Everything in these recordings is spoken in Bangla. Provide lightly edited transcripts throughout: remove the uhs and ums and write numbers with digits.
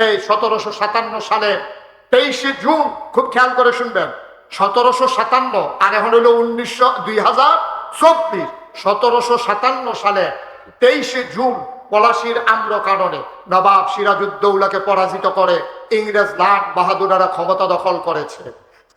এই 1757 সালে 23শে জুন, খুব খেয়াল করে শুনবেন, 1757 আর এখন হলো 2024। 1757 সালে 23শে জুন পলাশীর আম্র কারণে নবাব সিরাজউদ্দৌলাকে পরাজিত করে ইংরেজ লাট বাহাদুরেরা ক্ষমতা দখল করেছে।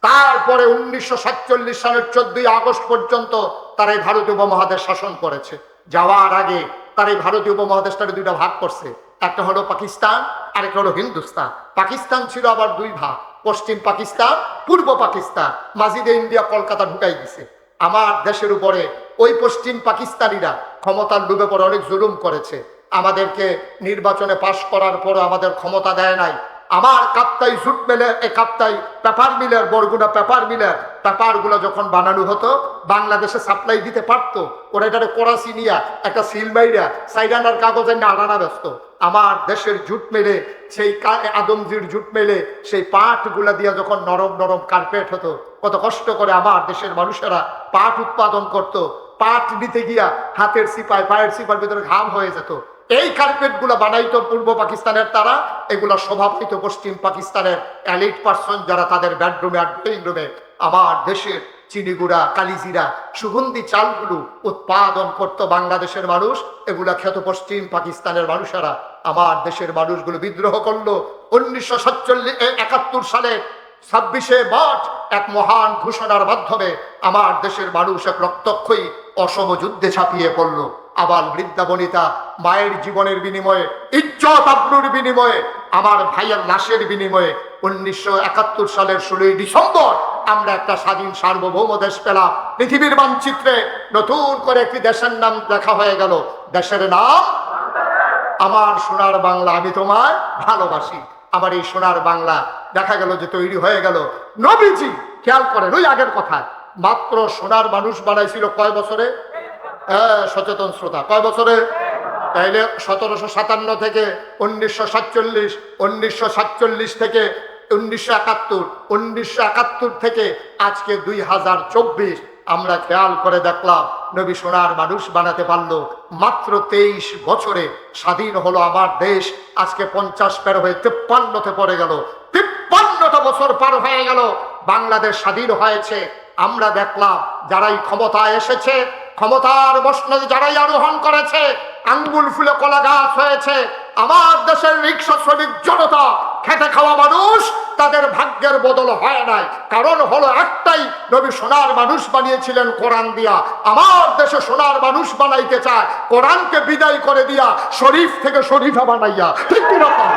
তারপরে 1947 সালের 14ই আগস্ট পর্যন্ত তারা এই ভারতীয় উপমহাদেশ শাসন করেছে। যাওয়ার আগে তারা এই ভারতীয় উপমহাদেশটাকে দুইটা ভাগ করছে, একটা হলো পাকিস্তান, আরেকটা হলো হিন্দুস্তান। পাকিস্তান ছিল আবার দুই ভাগ, পশ্চিম পাকিস্তান, পূর্ব পাকিস্তান। মাঝিদে ইন্ডিয়া কলকাতা ঢুকাই দিছে। আমার দেশের উপরে ওই পশ্চিম পাকিস্তানিরা ক্ষমতার ডুবে পড়ে অনেক জুলুম করেছে। আমাদেরকে নির্বাচনে পাশ করার পরও আমাদের ক্ষমতা দেয় নাই। আমার কাপ্তাই জুট মিলে, কাপ্তাই পেপার মিলের, বরগুনা পেপার মিলের পেপারগুলো যখন বানানো হতো বাংলাদেশে সাপ্লাই দিতে পারতো, ওরা এটারে করাচি নিয়া একটা সিল মাইরা সাইডানার কাগজের নিয়ে আড়ানা ব্যস্ত। আমার দেশের জুট মেলে, সেই আদমজির জুট মেলে সেই পাটগুলা দিয়া যখন নরম নরম কার্পেট হতো, কত কষ্ট করে আমার দেশের মানুষেরা পাট উৎপাদন করত। পাট নিতে গিয়া হাতের সিপাই, পায়ের সিপার ভিতরে ঘাম হয়ে যেত। এই কার্পেট গুলা বানাইতো পূর্ব পাকিস্তানের তারা, এগুলা শোভা পাইতো পশ্চিম পাকিস্তানের এলিট পার্সন যারা তাদের বেডরুমে আর ড্রয়িং রুমে। আমার দেশের চিনিগুড়া, কালিজিরা, সুগন্ধি চালগুলো উৎপাদন করতো বাংলাদেশের মানুষ, এগুলা খেত পশ্চিম পাকিস্তানের মানুষেরা। আমার দেশের মানুষগুলো বিদ্রোহ করলো 1971 সালে 26শে মার্চ এক মহান ঘোষণার মাধ্যমে আমার দেশের মানুষ এক রক্তক্ষয়ী অসম যুদ্ধে ঝাঁপিয়ে পড়লো। আবার বৃদ্ধা বনিতা মায়ের জীবনের বিনিময়ে, ইজ্জত আবরুর বিনিময়ে, আমার ভাইয়ের লাশের বিনিময়ে 1971 সালের 16ই ডিসেম্বর আমরা একটা স্বাধীন সার্বভৌম দেশ পেলাম। পৃথিবীর মানচিত্রে নতুন করে একটি দেশের নাম দেখা হয়ে গেল। দেশের নাম আমার সোনার বাংলা। আমি তোমায় ভালোবাসি। আমার এই সোনার বাংলা দেখা গেল যে তৈরি হয়ে গেল। নবীজি, খেয়াল করেন ওই আগের কথা, মাত্র সোনার মানুষ বানাইছিল কয় বছরে? সচেতন শ্রোতা, কয় বছরে? তাইলে 1757 থেকে 1947, 1947 থেকে 1971, 1971 থেকে আজকে 2024, আমরা খেয়াল করে দেখলাম নবী সোনার মানুষ বানাতে পারলো মাত্র 23 বছরে। স্বাধীন হলো আমার দেশ। আজকে 50 পের হয়ে 53তে পড়ে গেল। 53টা বছর পার হয়ে গেল, বাংলাদেশ স্বাধীন হয়েছে। আমরা দেখলাম যারাই ক্ষমতায় এসেছে, ক্ষমতার মসনদে যারাই আরোহণ করেছে, আঙ্গুল ফুলে কলা গাছ হয়েছে। আমার দেশের রিক্সা শ্রমিক জনতা, খেটে খাওয়া মানুষ, তাদের ভাগ্যের বদল হয় নাই। কারণ হলো একটাই, নবী সোনার মানুষ বানিয়েছিলেন কোরআন দিয়া। আমার দেশে সোনার মানুষ বানাইতে চায় কোরআনকে বিদায় করে দিয়া শরীফ থেকে শরীফা বানাইয়া। ঠিক কিরকম?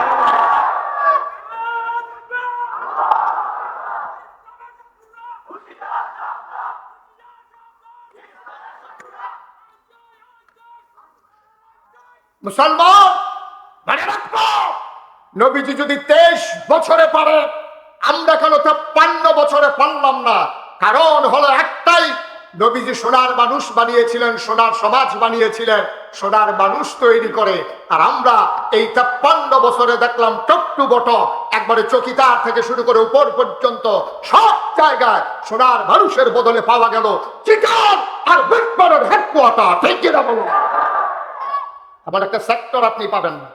মুসলমান মানে রাখবো, নবীজি যদি 23 বছরে পারে, আমরা কেন 53 বছরে পারলাম না? কারণ হলো একটাই, নবীজি সোনার মানুষ বানিয়েছিলেন, সোনার সমাজ বানিয়েছিলেন, সোনার মানুষ তৈরি করে। আর আমরা এই 53 বছরে দেখলাম টপ টু বটম, একবারে চকিদার থেকে শুরু করে উপর পর্যন্ত সব জায়গায় সোনার মানুষের বদলে পাওয়া গেল চিটার আর বিটবারের হেডকোয়ার্টার। ঠিক কিনা বলুন? আমার একটা সেক্টর আপনি পাবেন না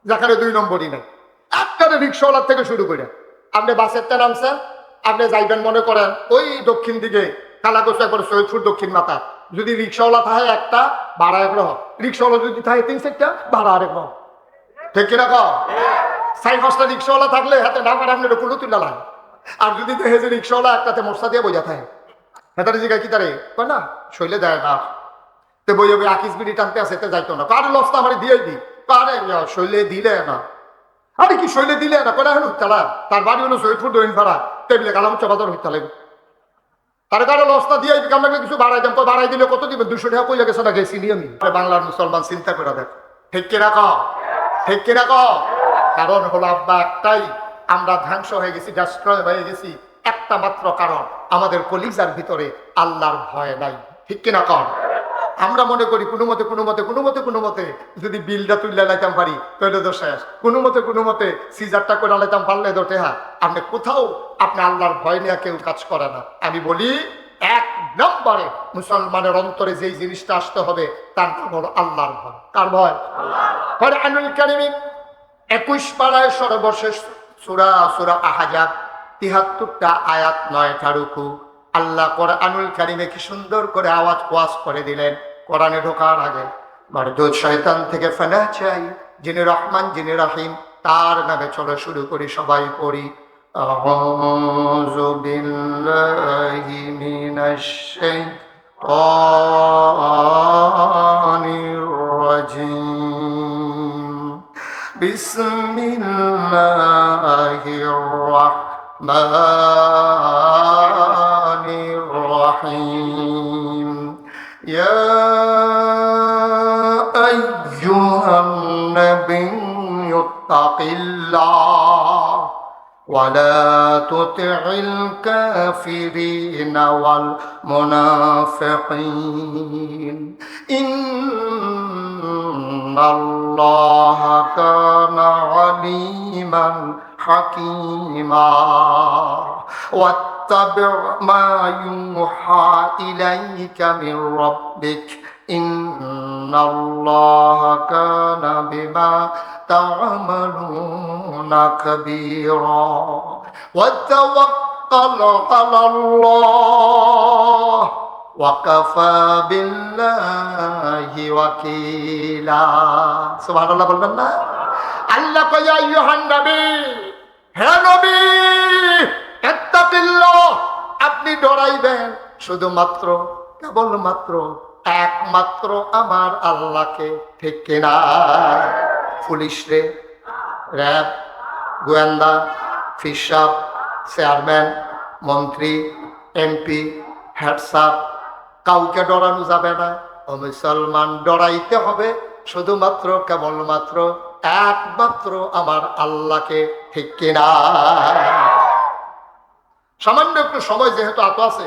যেখানে 2 নম্বরই নেই। একটারে রিক্সাওয়ালার থেকে শুরু করে আপনি বাসেরটা নামছেন, আপনি যাইবেন মনে করেন ওই দক্ষিণ দিকে কালাগোস, একবার সৈয়দপুর দক্ষিণ মাথা। যদি রিক্সাওয়ালা থাকে একটা, ভাড়া এক রকম। রিক্সাওয়ালা যদি থাকে 3-4টা, ভাড়া আরেক রকম। ঠিক কিনা কম? 4-5টা রিক্সাওয়ালা থাকলে হাতে না পারে আপনার কুলো তুলা লাগে। আর যদি দেখে যে রিক্সাওয়ালা একটাতে মশলা দিয়ে বোঝা থাকে, হেতারে জিগায় কি তারে কয় না শৈলে দেয় না, তে বই আকিস বিড়ি টানতে আসে, তে যাইতো না। কারো লস্তা আমার দিয়ে দিই, আরে শৈলে দিলে না। আরে কি শৈলে দিলে না? কটা হলো তারা, তার বাড়ি হলো সৈয়দপুর দৈন ভাড়া, টেবিলে গালাম চবাদর হইতে লাগবে। তার কারো লস্তা দিয়ে আমরা কিছু বাড়াই দাম, বাড়াই দিলে কত দিবেন? 200 টাকা কই গেছে না, গেছি নি আমি। বাংলার মুসলমান চিন্তা করে দেখ। ঠিক কিনা কও? ঠিক কিনা কও? কারণ হলো আব্বা একটাই, আমরা ধ্বংস হয়ে গেছি, ডিস্ট্রয় হয়ে গেছি একটা মাত্র কারণ, আমাদের কলিজার ভিতরে আল্লাহর ভয় নাই। ঠিক কিনা কও? আমরা মনে করি কোনো মতে যদি বিলটা তুলে লাইতাম পারি তাহলে তো শেষ, কোনো মতে সিজারটা করে লাইতাম পারলে তো টেহা। আপনি কোথাও আপনি আল্লাহর ভয় নিয়ে কেউ কাজ করে না। আমি বলি 1 নম্বরে মুসলমানের অন্তরে যেই জিনিসটা আসতে হবে তার নাম হলো আল্লাহর ভয়। কার ভয়? কোরআনুল কারীম 21 পারায় সর্বশেষ সূরা সূরা আহজাব 73টা আয়াত 9টা রুকু। আল্লাহ কোরআনুল কারীমে কি সুন্দর করে আওয়াজ ওয়াজ করে দিলেন। কোরআনে ঢোকার আগে মারদুদ শয়তান থেকে ফেনা চাই, যিনি রহমান যিনি রহিম, তার নামে চলো শুরু করি, সবাই পড়ি। আউযু বিল্লাহি মিনাশ শাইতানির রাজিম। বিসমিল্লাহির রাহমানির রাহিম। ইয়া আইয়ুহান নাবিয়্যু তাকিল্লাহ ولا تطع الكافرين والمنافقين إن الله كان عليما حكيما واتبع ما يوحى إليك من ربك إن الله كان بما تعملون خبيرا وتوكل على الله وكفى بالله وكيلا سبحان الله বলবেন না। আল্লাহ কয় ইয়া আইয়ুহান নবী, হে নবী, ইত্তাকিল্লাহ, আপনি ডরাইবেন শুধুমাত্র কেবলমাত্র একমাত্র আমার আল্লাহকে, ঠিক কিনা? পুলিশ রে, র্যাব, গোয়েন্দা, ফিসাব, চেয়ারম্যান, মন্ত্রী, এমপি, হেডসাপ, কাউকে ডরানো যাবে না। ও মুসলমান, ডরাইতে হবে শুধুমাত্র কেবলমাত্র একমাত্র আমার আল্লাহকে, ঠিক কিনা? সামান্য একটু সময় যেহেতু এত আছে,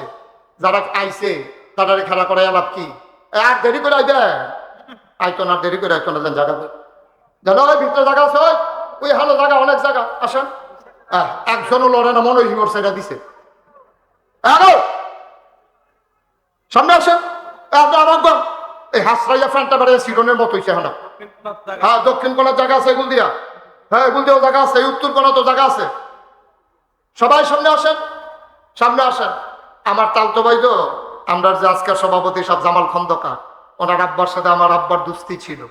যারা আইছে তারা খেলা করে আলাপ কি আর দেরি করে আইবে, আইতো না, দেরি করে আইতো না, জায়গা জানো ভিতরে জায়গা আছে, ওই ভালো জায়গা, অনেক জায়গা, আসেন। একজনও লড়ে না, মনে হিমর সেটা দিছে। সামনে আসেন। এই হাসরাইয়া ফ্যানটা বেড়ে সিরনের মতো হয়েছে। হ্যাঁ, দক্ষিণ কোনার জায়গা আছে, এগুল দিয়া, হ্যাঁ এগুল দিয়েও জায়গা আছে, উত্তর কোনা তো জায়গা আছে। সবাই সামনে আসেন, সামনে আসেন। আমার তালতো ভাই তো, আমরা যে আজকের সভাপতি সব জামাল খন্দকার, ওনার আব্বার সাথে আমার আব্বার দুস্তি ছিল।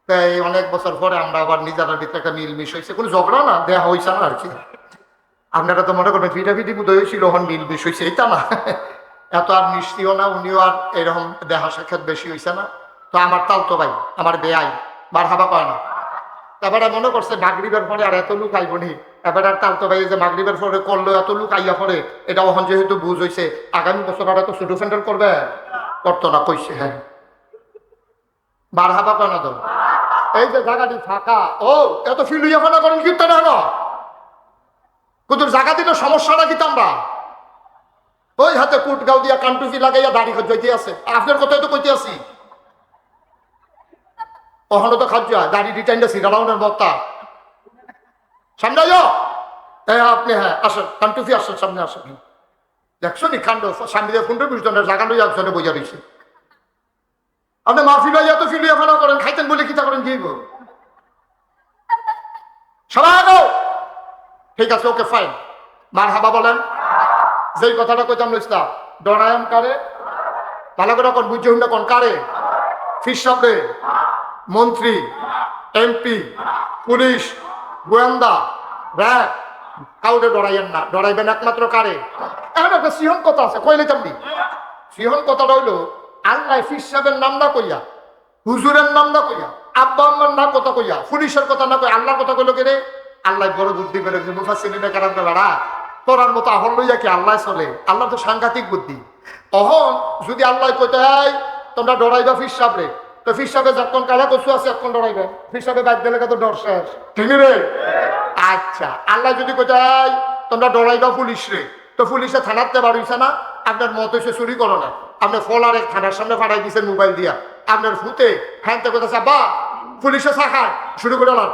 তাই অনেক বছর পরে আমরা আবার নিজের ভিতরে একটা মিলমিশ হয়েছে, কোনো ঝগড়া না, দেয়া হয়েছে না আর কি। আপনারা তো মনে করবেন ফিটাফিটি বুধ হয়েছিল, হন মিলমিশ হয়েছে, এইটা না। এত আর মিষ্টিও না, উনিও আর এরকম দেহা সাক্ষাৎ বেশি হয়েছে না। তো আমার তালতো ভাই, আমার বেয়াই, বার হাবা পায় না। এবারে মনে করছে মাগরিবের পরে আর এত লোক আইব নি, এবার আর তালতো ভাই যে মাগরিবের পরে করলো, এত লোক আইয়া পরে, এটা ওখান যেহেতু বুঝ হয়েছে, আগামী বছর আর এত ছোট ফ্যান্ডেল করবে, করতো না, কইছে। হ্যাঁ, বার হাবা পায় না তো। এই যে জায়গাটি ফাঁকা, ও এত ফিল হইয়া ফানা করেন কি তা না, কিন্তু জায়গা দিলে সমস্যাটা কি আমরা ওই হাতে কুট গাও দিয়া কান্টুফি লাগাইয়া দাড়ি যাইতে আছে। আপনার কথাই তো কইতে আছি, ওখানে তো খাদ্য দাড়ি রিটাইনটা সিরাউনের বক্তা। সামনে যাও, আপনি হ্যাঁ আসেন, কান্টুফি আসেন, সামনে আসেন। দেখছো নি কাণ্ড, সামনে 15-20 জনের জায়গা লইয়া একজনে বইয়া রয়েছে। আপনি মাফি লইয়া তো ফিলিয়া ফানা করেন, খাইতেন বলে কিতা করেন, কি সবাই আনো। ঠিক আছে, ওকে ফাইন, মার হাবা বলেন। যেই কথাটা কইতাম ইসলাম, ডরায়াম কারে, ভালো করে কোন বুঝে হুন্ডা কোন কারে, ফিসাবে, মন্ত্রী, এমপি, পুলিশ, গোয়েন্দা, র্যাব, কাউকে ডরাইয়েন না। ডরাইবেন একমাত্র কারে? এখন একটা সিহন কথা আছে, কইলে চামনি। সিহন কথাটা হইলো, আল্লাহ ফিসাবের নাম না কইয়া, হুজুরের নাম না কইয়া, আব্বা আম্মার না কথা কইয়া, পুলিশের কথা না কইয়া আল্লাহর কথা কইলো কে রে? আল্লাহ বড় বুদ্ধি করে যে মুফাসসিরিনে কেরাম বেড়া তোরার মতো আহল লইয়া কি আল্লাহ চলে? আল্লাহ তো সাংঘাতিক বুদ্ধি। অহন যদি আল্লাহ কইতে তোমরা ডরাইবা ফিসাবরে, তো ফিসাবে যখন কালা কচু আছে এখন ডরাইবে, ফিসাবে বাইক দিলে তো ডর শেষ, ঠিক রে? আচ্ছা, আল্লাহ যদি কইতে তোমরা ডরাইবা পুলিশ রে, তো পুলিশে থানাতে বাড়িছে না, আপনার মত হয়েছে চুরি করো না, আপনি ফল আর এক থানার সামনে ফাটাই দিচ্ছেন মোবাইল দিয়া, আপনার ফুতে হ্যাঁ তো কথা বা পুলিশে চা খায় শুরু করে না,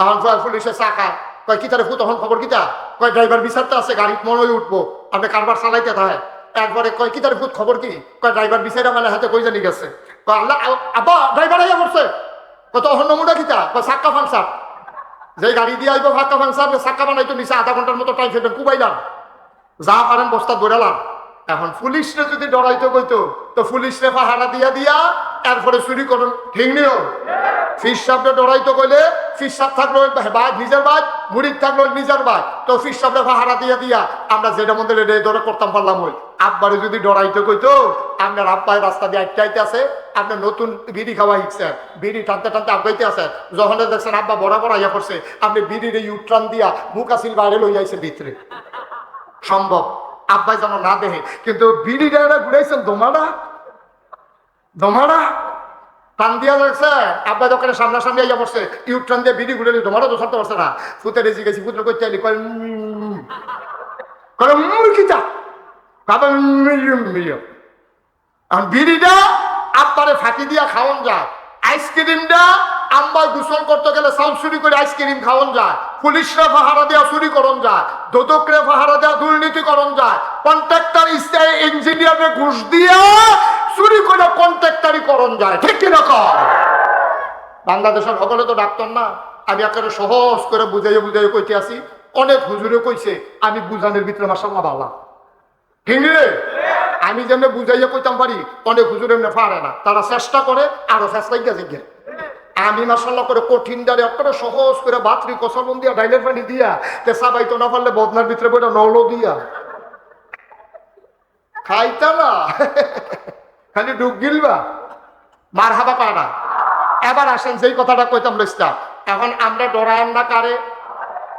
এখন পুলিশে চা খায়, কয় কি তারে ফুত তখন খবর কিতা, কয় ড্রাইভার বিচারতে আছে, গাড়ি মনে উঠবো, আপনি কারবার চালাইতে থাকে। একবারে কয় কি তার ভূত খবর কি, কয় ড্রাইভার বিচারা মানে হাতে কই জানি গেছে, কয় আল্লাহ আব্বা ড্রাইভার আইয়া করছে, কত অহন নমুনা কিতা, কয় সাক্কা ফাংসা, যে গাড়ি দিয়ে আইবো ফাঁকা ফাংসার চাক্কা বানাইতো নিচে আধা ঘন্টার মতো টাইম ফেলবেন কুবাইলাম, যা পারেন বস্তা ধরালাম। এখন পুলিশরে যদি ডরাইতো কইতো তো পুলিশরে পাহারা দিয়া দিয়া এরপরে চুরি করুন, ঠিক নিও। ফিস সাহেবরে ডরাইতো কইলে ফিস সাহেব থাকলো নিজের বাদ, মুড়িদ থাকলো নিজের বাদ, তো ফিস সাহেবরে পাহারা দিয়া দিয়া আমরা যেটা মধ্যে ধরে করতাম পারলাম। ওই আব্বারে যদি ডরাইতো কইতো আপনার আব্বাই রাস্তা দিয়ে আটকাইতে আছে, আপনার নতুন বিড়ি খাওয়া শিখছেন, বিড়ি টানতে টানতে আগাইতে আছে, যখন দেখছেন আব্বা বড় বড় আইয়া পড়ছে, আপনি বিড়ির ইউট্রান দিয়া মুখ আসিল বাইরে লই যাইছে ভিতরে, সম্ভব আব্বাই যেন না দেখে। কিন্তু বিড়িটা ঘুরাইছেন দোমারা দোমারা টান দিয়া লাগছে, আব্বা দোকানের সামনাসামনি আইয়া পড়ছে, ইউট্রান দিয়ে বিড়ি ঘুরে দোমারা তো ছাড়তে পারছে না। ফুতে রেজি গেছি, পুত্র করতে আইলি মুরগিটা বিড়িটা আব্বারে ফাঁকি দিয়া খাওয়ান যায়, আইসক্রিমটা আম্বাই গোসল করতে গেলে সাউন্ড চুরি করে আইসক্রিম খাওয়ান যায়, পুলিশরা পাহারা দেওয়া চুরি করন যায়, দোদকরে পাহারা দেওয়া দুর্নীতি করন যায়, কন্ট্রাক্টর ইঞ্জিনিয়ারে ঘুষ দিয়া চুরি করে কন্ট্রাক্টারি করন যায়, ঠিক কিরকম? বাংলাদেশের সকলে তো ডাক্তার না, আমি একেবারে সহজ করে বুঝাইয়ে বুঝাইয়ে কইতে আসি। অনেক হুজুরে কইছে, আমি বুঝানোর ভিতরে মাশাআল্লাহ ভালো, ঠিক রে? আমি যেমনি বুঝাইয়া কইতাম পারি, অনেক হুজুর এমনি পারে না, তারা চেষ্টা করে আরো চেষ্টা গিয়ে। আমি মাশাআল্লাহ করে কঠিন ডালে একটা সহজ করে বাতরি কষাবন দিয়া ডাইলের পানি দিয়া তেসা বাইতো না পারলে বদনার ভিতরে বইটা নলো দিয়া খাইতা না, খালি ডুব গিলবা মার হাবা পাড়া। এবার আসেন যেই কথাটা কইতাম লইস্তা, এখন আমরা ডরায়েন না কারে?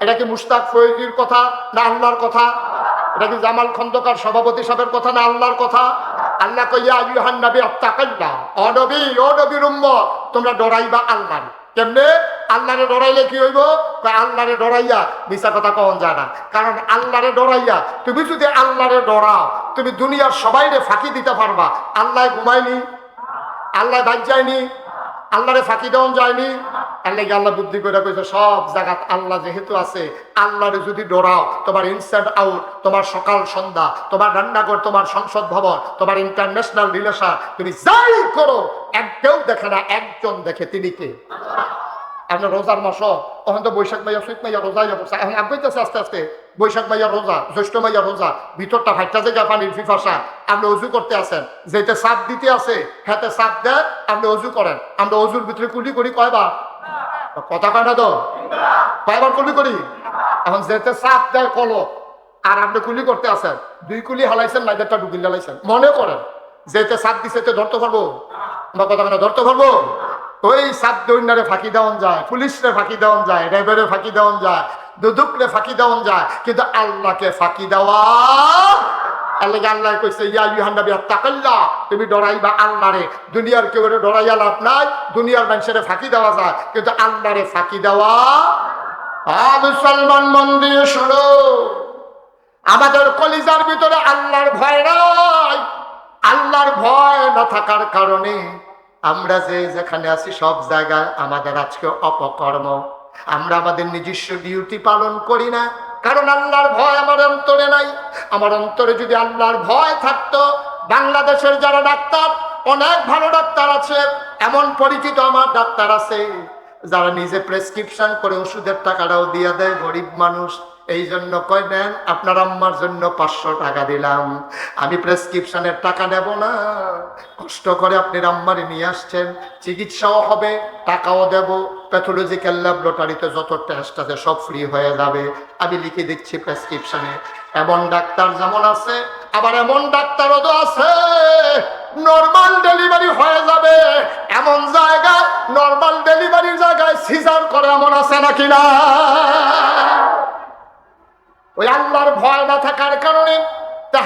এটা কি মুশতাক ফৈজির কথা না আল্লাহর কথা? এটা কি জামাল খন্দকার সভাপতি সাহেবের কথা না আল্লাহর কথা? আল্লাহ কইয়া আইয়ুহান নবী আত্তাকিল্লাহ, ও নবী ও নবীর উম্মত তোমরা ডরাইবা আল্লাহর। কেমনে? আল্লাহরে ডরাইলে কি হইব? আল্লাহরে ডরাইয়া মিছা কথা কওন যায় না, কারণ আল্লাহরে ডরাইয়া তুমি যদি আল্লাহরে ডরাও তুমি দুনিয়ার সবাইরে ফাঁকি দিতে পারবা। আল্লাহ ঘুমায়নি, আল্লাহ বাদ যায়নি, আল্লাহরে ফাঁকি দেওয়া যায়নি। আল্লাহ বুদ্ধি করে কইছে সব জায়গাত আল্লাহ যেহেতু আছে, আল্লাহরে যদি ডরাও তোমার ইনসাইড আউট, তোমার সকাল সন্ধ্যা, তোমার রান্নাঘর, তোমার সংসদ ভবন, তোমার ইন্টারন্যাশনাল রিলেশন, তুমি যাই করো কেউ দেখে না, একজন দেখে, তিনি কে? আপনার রোজার মাস, তখন তো বৈশাখ মাইয়া চৈত মাইয়া রোজা পড়ছে, এখন আগাইতেছে আস্তে আস্তে। বৈশাখ মাইয়া রোজা, জ্যৈষ্ঠ মাইয়া রোজা, ভিতরটা ফাইটা জায়গা পানির ফিফাসা, আপনি অজু করতে আসেন, যেতে চাপ দিতে আছে হাতে চাপ দেয়, আপনি অজু করেন। আমরা অজুর ভিতরে কুলি করি কয়বার? কথা কয় না তো? কয়বার কুলি করি? এখন যেতে চাপ দেয় কলো, আর আপনি কুলি করতে আসেন, 2 কুলি হালাইছেন, লাইটারটা ডুবিল হালাইছেন, মনে করেন যেতে চাপ দিছে ধরতে পারবো? আমরা কথা কেন ধরতে পারবো? ওই সাত দৈন্যারে ফাঁকি দেওয়ান যায়, পুলিশরে ফাঁকি দেওয়ান যায়, ড্রাইভারে ফাঁকি দেওয়ান যায়, দুদুকরে ফাঁকি দেওয়ান যায়, কিন্তু আল্লাহকে ফাঁকি দেওয়া আল্লাহ কইছে ইয়া আইয়ুহান নবী আত্তাকিল্লাহ, তুমি ডরাইবা আল্লাহরে। দুনিয়ার কেউ ডরাইয়া লাভ নাই, দুনিয়ার মানুষের ফাঁকি দেওয়া যায়, কিন্তু আল্লাহরে ফাঁকি দেওয়া। মুসলমান মন দিয়ে শোনো, আমাদের কলিজার ভিতরে আল্লাহর ভয় নাই। আল্লাহর ভয় না থাকার কারণে আমরা যেখানে আছি সব জায়গায় আমাদের আজকে অপকর্ম, আমরা আমাদের নিজস্ব ডিউটি পালন করি না, কারণ আল্লাহর ভয় আমার অন্তরে নাই। আমার অন্তরে যদি আল্লাহর ভয় থাকতো, বাংলাদেশের যারা ডাক্তার, অনেক ভালো ডাক্তার আছে, এমন পরিচিত আমার ডাক্তার আছে যারা নিজে প্রেসক্রিপশন করে ওষুধের টাকাটাও দিয়ে দেয় গরিব মানুষ। এই জন্য কয় নেন আপনার আম্মার জন্য 500 টাকা দিলাম, আমি প্রেসক্রিপশনের টাকা নেব না, কষ্ট করে আপনি আম্মারে নিয়ে আসছেন, চিকিৎসাও হবে, টাকাও দেব, প্যাথোলজিক্যাল ল্যাবরেটরিতে যত টেস্ট আছে সব ফ্রি হয়ে যাবে, আমি লিখে দিচ্ছি প্রেসক্রিপশনে। এমন ডাক্তার যেমন আছে, আবার এমন ডাক্তারও তো আছে নর্মাল ডেলিভারি হয়ে যাবে এমন জায়গায়, নর্মাল ডেলিভারির জায়গায় সিজার করে এমন আছে নাকি না? ওই আল্লাহর ভয় না থাকার কারণে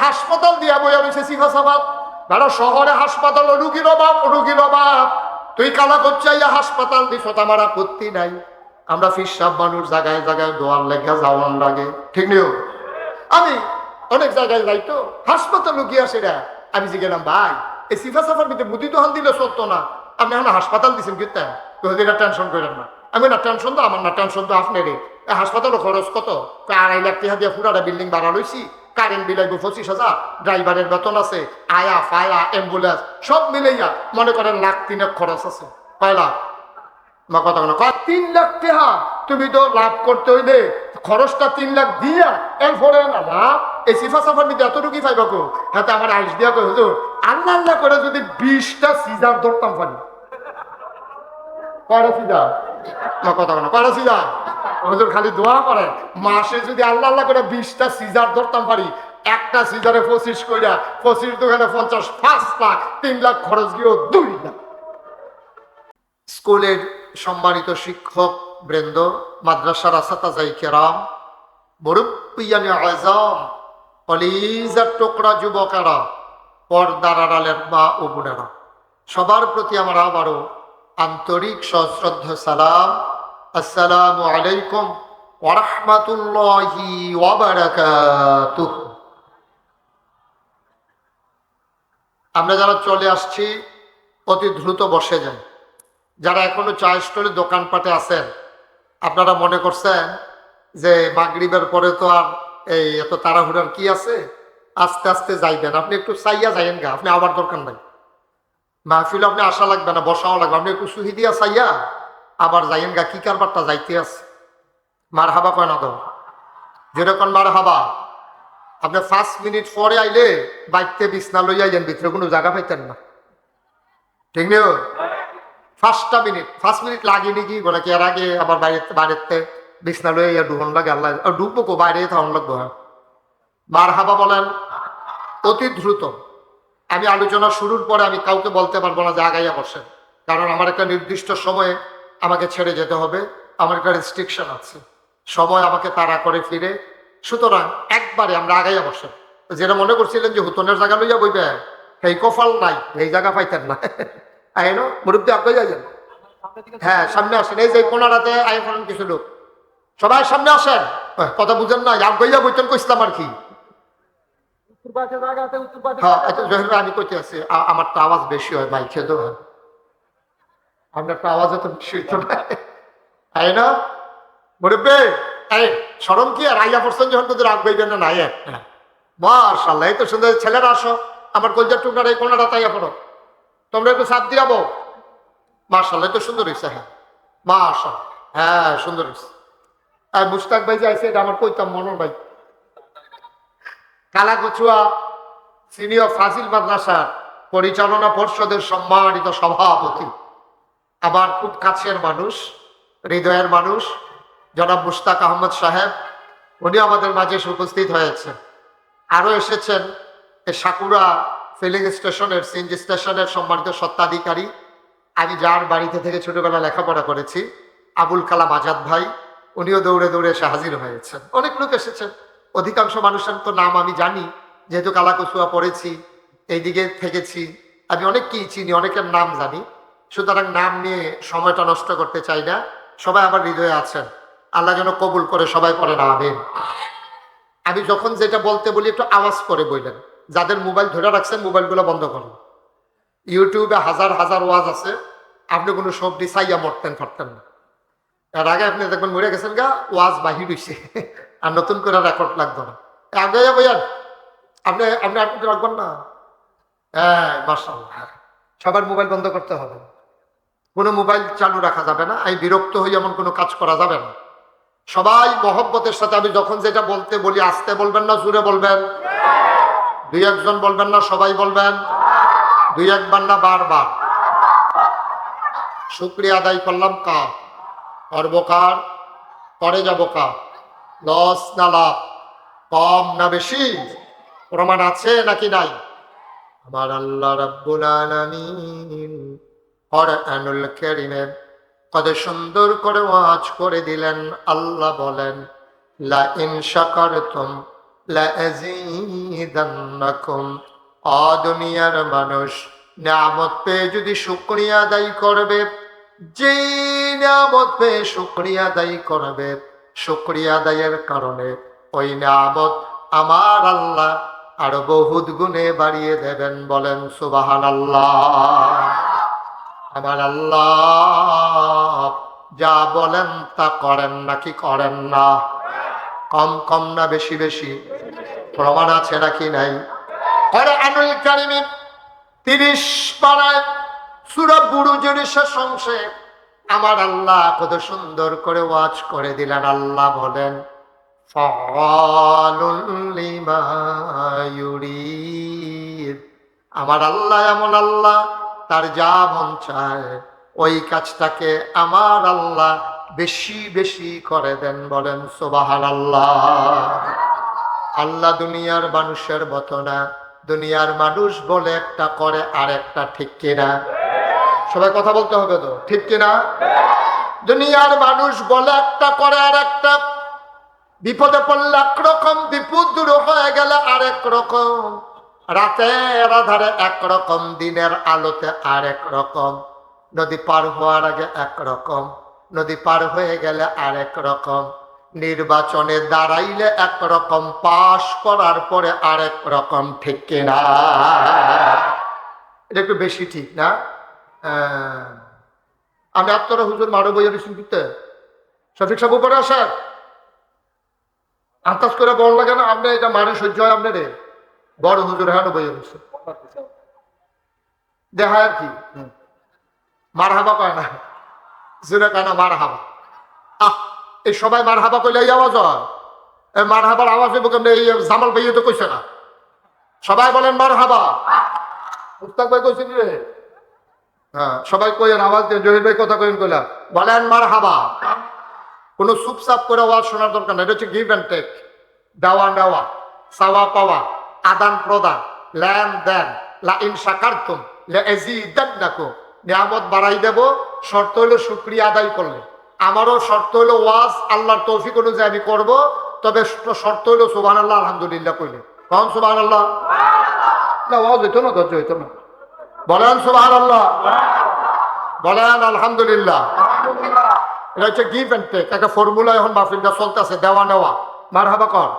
হাসপাতাল দিয়া বইয়া রয়েছে সিফাসাবাদ। ভালো শহরে হাসপাতাল, রুগীর অভাব, রুগীর অভাব। তুই কালা করছাইয়া হাসপাতাল দিছ, আমার আপত্তি নাই। আমরা ফিরসাব মানুষ, জায়গায় জায়গায় দোয়ার লেখা যাওয়ান লাগে, ঠিক নিও। আমি অনেক জায়গায় যাই তো, হাসপাতাল রুগী আসে না, আমি জিজ্ঞেলাম ভাই এই সিফাসাফার ভিতরে মুদি দোকান দিলে সত্য না, আপনি এখন হাসপাতাল দিচ্ছেন কিন্তু টেনশন করেন না। আমি না টেনশন তো আমার না, টেনশন তো আপনারই। হাসপাতালও খরচ কত? 2.5 লাখ টাকা দিয়ে পুরাটা বিল্ডিং ভাড়া লইছি, কারেন্ট বিল আইব 25,000, ড্রাইভারের বেতন আছে, আয়া ফায়া অ্যাম্বুলেন্স সব মিলাইয়া মনে করেন 1.3 লাখ খরচ আছে। 5 লাখ আমার কথা বলো, 3 লাখ টাকা তুমি তো লাভ করতে হইলে খরচটা 3 লাখ দিয়া এরপরে না লাভ এই সিফা সাফার মধ্যে এতটুকুই পাইবা কো। হ্যাঁ আমার আইস দিয়া কই হুজুর আল্লাহ আল্লাহ করে যদি 20টা সিজার ধরতাম পারি, কয়টা সিজার? আমার কথা বলো, কয়টা সিজার? হুজুর খালি দোয়া করে মাসে যদি আল্লাহ আল্লাহ করে 20টা সিজার ধরতাম পারি, একটা সিজারে 25 কইরা 25 দোকানে 50, 5 লাখ, 3 লাখ খরচ গিয়েও 2 লাখ। স্কুলের সম্মানিত শিক্ষক বৃন্দ, মাদ্রাসার আসাতাজাই কেরাম, মুরব্বিয়ানে আযম, কলিজার টুকরা যুবকেরা, পর্দার আড়ালের মা ও বোনেরা, সবার প্রতি আমার আবারও আন্তরিক সশ্রদ্ধ সালাম। আসসালামু আলাইকুম ওয়া রাহমাতুল্লাহি ওয়া বারাকাতুহু। আমরা যারা চলে আসছি অতি দ্রুত বসে যাই। যারা এখনো চা স্টলে দোকানপাটে আছেন, আপনারা মনে করছেন যে মাগরিবের পরে তো আর এই এত তাড়াহুড়ার কি আছে, আস্তে আস্তে যাইবেন, আপনি একটু চাইয়া যাইয়েন গা, আপনি আবার দরকার নাই। মাহফিল আপনি আসা লাগবে না, বসাও লাগবে, আপনি একটু সুহি দিয়া চাইয়া আবার যাইয়েন গা, কি কারবারটা যাইতে আছে। মার হাবা কয় না তো, যেরকম মার হাবা। আপনি 5 মিনিট পরে আইলে বাইকতে বিছনা লইয়া আইলেন, ভিতরে কোনো জায়গা পাইতেন না, ঠিক নেই? 5 মিনিট লাগেনি কি বলে কি, এর আগে আবার বাইরেতে বিছনা লইয়া ডুবন লাগে, আল্লাহ ডুববো কো, বাইরে থাকুন লাগবো। মার হাবা বলেন। অতি দ্রুত আমি আলোচনা শুরুর পরে আমি কাউকে বলতে পারবো না যে আগাইয়া বসেন, কারণ আমার একটা নির্দিষ্ট সময়ে আমাকে ছেড়ে যেতে হবে, আমার একটা রেস্ট্রিকশন আছে, সময় আমাকে তাড়া করে ফিরে। সুতরাং একবারে আমরা আগাইয়া বসেন। যেটা মনে করছিলেন যে হুতনের জায়গা লইয়া বইবে, এই কফাল নাই, এই জায়গা পাইতেন না। আইনো মুরব্বী আগে যাইছেন, হ্যাঁ সামনে আসেন, এই যে কোনারাতে আয় করেন কিছু লোক, সবাই সামনে আসেন। কথা বুঝেন না, আগাইয়া বইতেন কইসলাম আর কি। আমি কইতে আছি আমার তো আওয়াজ বেশি হয়, মাইক খেতে হয়, আপনার তো আওয়াজ এত বেশি হইতো না, তাই না মুরব্বী? এই সরম কি আর আইয়া পড়ছেন যখন তোদের রাগ বইবেন না, নাই একটা মাশাআল্লাহ, এই তো সুন্দর ছেলেরা আসো, আমার কলজার টুকরার এই কোনাটা তাইয়া পড়ো, তোমরা একটু সাথ দিয়াবো। মাশাআল্লাহ, তো সুন্দর হয়েছে, হ্যাঁ মাশাআল্লাহ, হ্যাঁ সুন্দর হয়েছে। আর মুস্তাক ভাই যে আছে, এটা আমার কইতাম মনোর ভাই, কালাকচুয়া সিনিয়র ফাজিল মাদ্রাসার পরিচালনা পর্ষদের সম্মানিত সভাপতি, আমার খুব কাছের মানুষ, হৃদয়ের মানুষ, জনাব মুশতাক আহমদ সাহেব, উনি আমাদের মাঝে উপস্থিত হয়েছেন। আরও এসেছেন সাকুরা ফিলিং স্টেশনের, সিএনজি স্টেশনের সম্মানিত স্বত্বাধিকারী, আমি যার বাড়িতে থেকে ছোটবেলা লেখাপড়া করেছি, আবুল কালাম আজাদ ভাই, উনিও দৌড়ে দৌড়ে এসে হাজির হয়েছেন। অনেক লোক এসেছেন, অধিকাংশ মানুষের তো নাম আমি জানি, যেহেতু কালাকচুয়া পড়েছি, এইদিকে থেকেছি, আমি অনেককেই চিনি, অনেকের নাম জানি, সুতরাং নাম নিয়ে সময়টা নষ্ট করতে চাই না। সবাই আমার হৃদয়ে আছেন, আল্লাহ যেন কবুল করে, সবাই পড়েন আমিন। আমি যখন যেটা বলতে বলি একটু আওয়াজ করে বললেন, যাদের মোবাইল ধরে রাখছেন মোবাইলগুলো বন্ধ করুন। ইউটিউবে হাজার হাজার ওয়াজ আছে, আপনি কোনো সবজি চাইয়া মরতেন পারতেন না। এর আগে আপনি দেখবেন মরে গেছেন গা, ওয়াজ বাহির হইছে, আর নতুন করে রেকর্ড লাগতো না। আগে বইয়ান আপনি আপনি আর রাখবেন না। হ্যাঁ মাশাআল্লাহ, সবার মোবাইল বন্ধ করতে হবে, কোনো মোবাইল চালু রাখা যাবে না, আমি বিরক্ত হই এমন কোনো কাজ করা যাবে না। সবাই মহব্বতের সাথে আমি যখন যেটা বলতে বলি, আস্তে বলবেন না, জোরে বলবেন, 2-1 জন বলবেন না, সবাই বলবেন, 2-1 বার না, বারবার। শুকরিয়া আদায় করলাম কার? করবো কার? করে যাবো কার? লস না লাভ? কম না বেশি? প্রমাণ আছে নাকি নাই? আমার আল্লাহ রাব্বুল আলামিন কোরআনুল কারীমে কত সুন্দর করে ওয়াজ করে দিলেন। আল্লাহ বলেন, লা ইন শাকারতুম লা আযীদান্নাকুম। দুনিয়ার মানুষ নিয়ামত পেয়ে যদি শুকরিয়া আদায় করবে, যে নিয়ামত পেয়ে শুকরিয়া আদায় করবে, শুকরিয়া আদায়ের কারণে ওই নিয়ামত আমার আল্লাহ আরো বহুত গুণে বাড়িয়ে দেবেন। বলেন সুবহানাল্লাহ। আমার আল্লাহ যা বলেন তা করেন নাকি করেন না? কম কম না বেশি বেশি? প্রমাণ আছে নাকি নাই? কোরআনুল কারীমে 30 পারায় সূরা বুরুজের শেষ অংশে আমার আল্লাহ কত সুন্দর করে ওয়াজ করে দিলেন। আল্লাহ বলেন ফাআলুল লিমা ইউরিদ। আমার আল্লাহ এমন আল্লাহ, তার যা মন চায় ওই কাজটাকে আমার আল্লাহ বেশি বেশি করে দেন। বলেন সুবহানাল্লাহ। আল্লাহ দুনিয়ার মানুষের মতো না। দুনিয়ার মানুষ বলে একটা করে আর একটা, ঠিক কিনা? সবাই কথা বলতে হবে তো, ঠিক কিনা? দুনিয়ার মানুষ বলে একটা করে আর একটা, বিপদে পড়লে একরকম, বিপদ দূর হয়ে গেলে আরেক রকম, রাতের আধারে একরকম, দিনের আলোতে আরেক রকম, নদী পার হওয়ার আগে একরকম, নদী পার হয়ে গেলে আরেক রকম, নির্বাচনে দাঁড়াইলে একরকম, পাশ করার পরে আরেক রকম, ঠিক কিনা? এটা একটু বেশি ঠিক না? আমি আপনারা হুজুর মারো বইয়ের শুনতে সঠিক সব উপরে আসার আন্দাজ করে বল লাগে না আপনি এটা মারে সহ্য হয় আপনার বড় হুজুর হ্যাঁ বইয়ে বসে দেখা আর কি মার হাবা কয় না, জোরে কয় না মার হাবা। এই সবাই মার হাবা কইলে এই আওয়াজ হয়? মার হাবার আওয়াজ হইব কেমন? এই জামাল ভাইয়ে তো কইছে না। সবাই বলেন মার হাবা। মুস্তাক ভাই কইছেন রে? হ্যাঁ, সবাই কইেন, আওয়াজ দিয়ে জহির ভাই কথা কইেন, কইলা বলেন মার হাবা। কোনো চুপচাপ করে আওয়াজ শোনার দরকার না। এটা হচ্ছে গিভ অ্যান্ড টেক, দেওয়া নেওয়া, চাওয়া পাওয়া, আদান প্রদান, লেন দেন। লা ইন শাকারতুম লাযীদান্নাকুম, নিয়ামত বাড়াই দেব, শর্ত হলো শুকরিয়া আদায় করলে। আমারও শর্ত হলো ওয়াজ আল্লাহর তৌফিক অনুযায়ী আমি করব, তবে শর্ত হলো সুবহানাল্লাহ আলহামদুলিল্লাহ কইলে। কখন সুবহানাল্লাহ? না ওয়াজ হইতো না, ধৈর্য হইতো না। বলেন সুবহানাল্লাহ, বলেন আলহামদুলিল্লাহ। এটা হচ্ছে গিভ অ্যান্ড টেক, একটা ফর্মুলা এখন মাহফিলটা চলতেছে, দেওয়া নেওয়া। মারহাবা কর।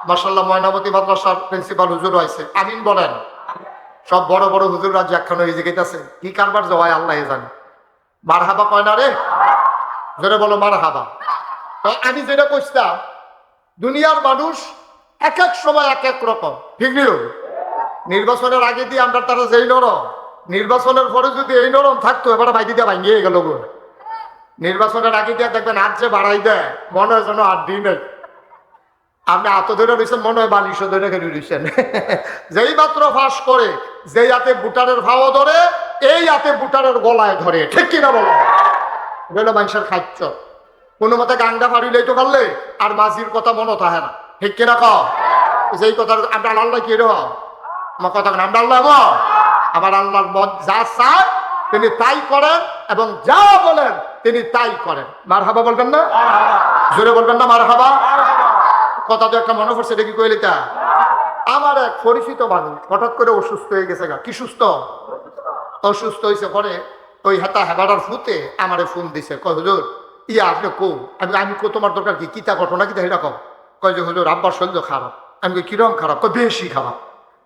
মাশাআল্লাহ, ময়নামতি মাদ্রাসার প্রিন্সিপাল হুজুর হয়েছে, আমিন বলেন। সব বড় বড় হুজুররা যে একখান হয়ে জিগাইতেছে, কি কারবার যে হয় আল্লাহ জানে। মারহাবা কয় না রে? জোরে বলো মারহাবা। আমি যেটা কইছিলাম, দুনিয়ার মানুষ এক এক সময় এক এক রকম, ঠিক নিল। নির্বাচনের আগে দিয়ে আমরা তারা যেই নরম, নির্বাচনের পরে যদি এই নরম থাকতো, এবার ভাইটি দিয়ে ভাঙিয়ে গেল। নির্বাচনের আগে দিয়ে দেখবেন হাত যে বাড়াই দেয়, মনে হয় যেন আর দিন নেই। আপনি হাত ধরে রয়েছেন, মনে হয় বালিশও ধরে খেলে রয়েছেন। যেই মাত্র ফাঁস করে, যেই হাতে বুটারের ভাও ধরে, এই হাতে বুটারের গলায় ধরে, ঠিক কিনা বলো? এটা মানুষের খাদ্য। কোনো মতে গাঙ্গা ফাড়িলেই তো পারলে আর মাঝির কথা মনে থাকে না, ঠিক কিনা? যেই কথা আমরা আল্লাহ কি রে আমার কথা, আমরা আল্লাহ আমার আল্লাহর মত যা চায় তিনি তাই করেন, এবং যা বলেন তিনি তাই করেন। মারহাবা বলবেন না? জোরে বলবেন না মারহাবা? কথা তো একটা মনে পড়ছে, দেখি কইলে তা আমার এক পরিচিত মানুষ হঠাৎ করে অসুস্থ হয়ে গেছে। কি সুস্থ? অসুস্থ হয়েছে পরে ওই হেতা হেবাটার ফুতে আমারে ফোন দিছে, কয় হুজুর ইয়া আপনি কো। আমি কো তোমার দরকার কি, কিতা ঘটনা কিতা এটা কও। কয় যে হুজুর আব্বার শরীর খারাপ। আমি কিরকম খারাপ? কয় বেশি খারাপ।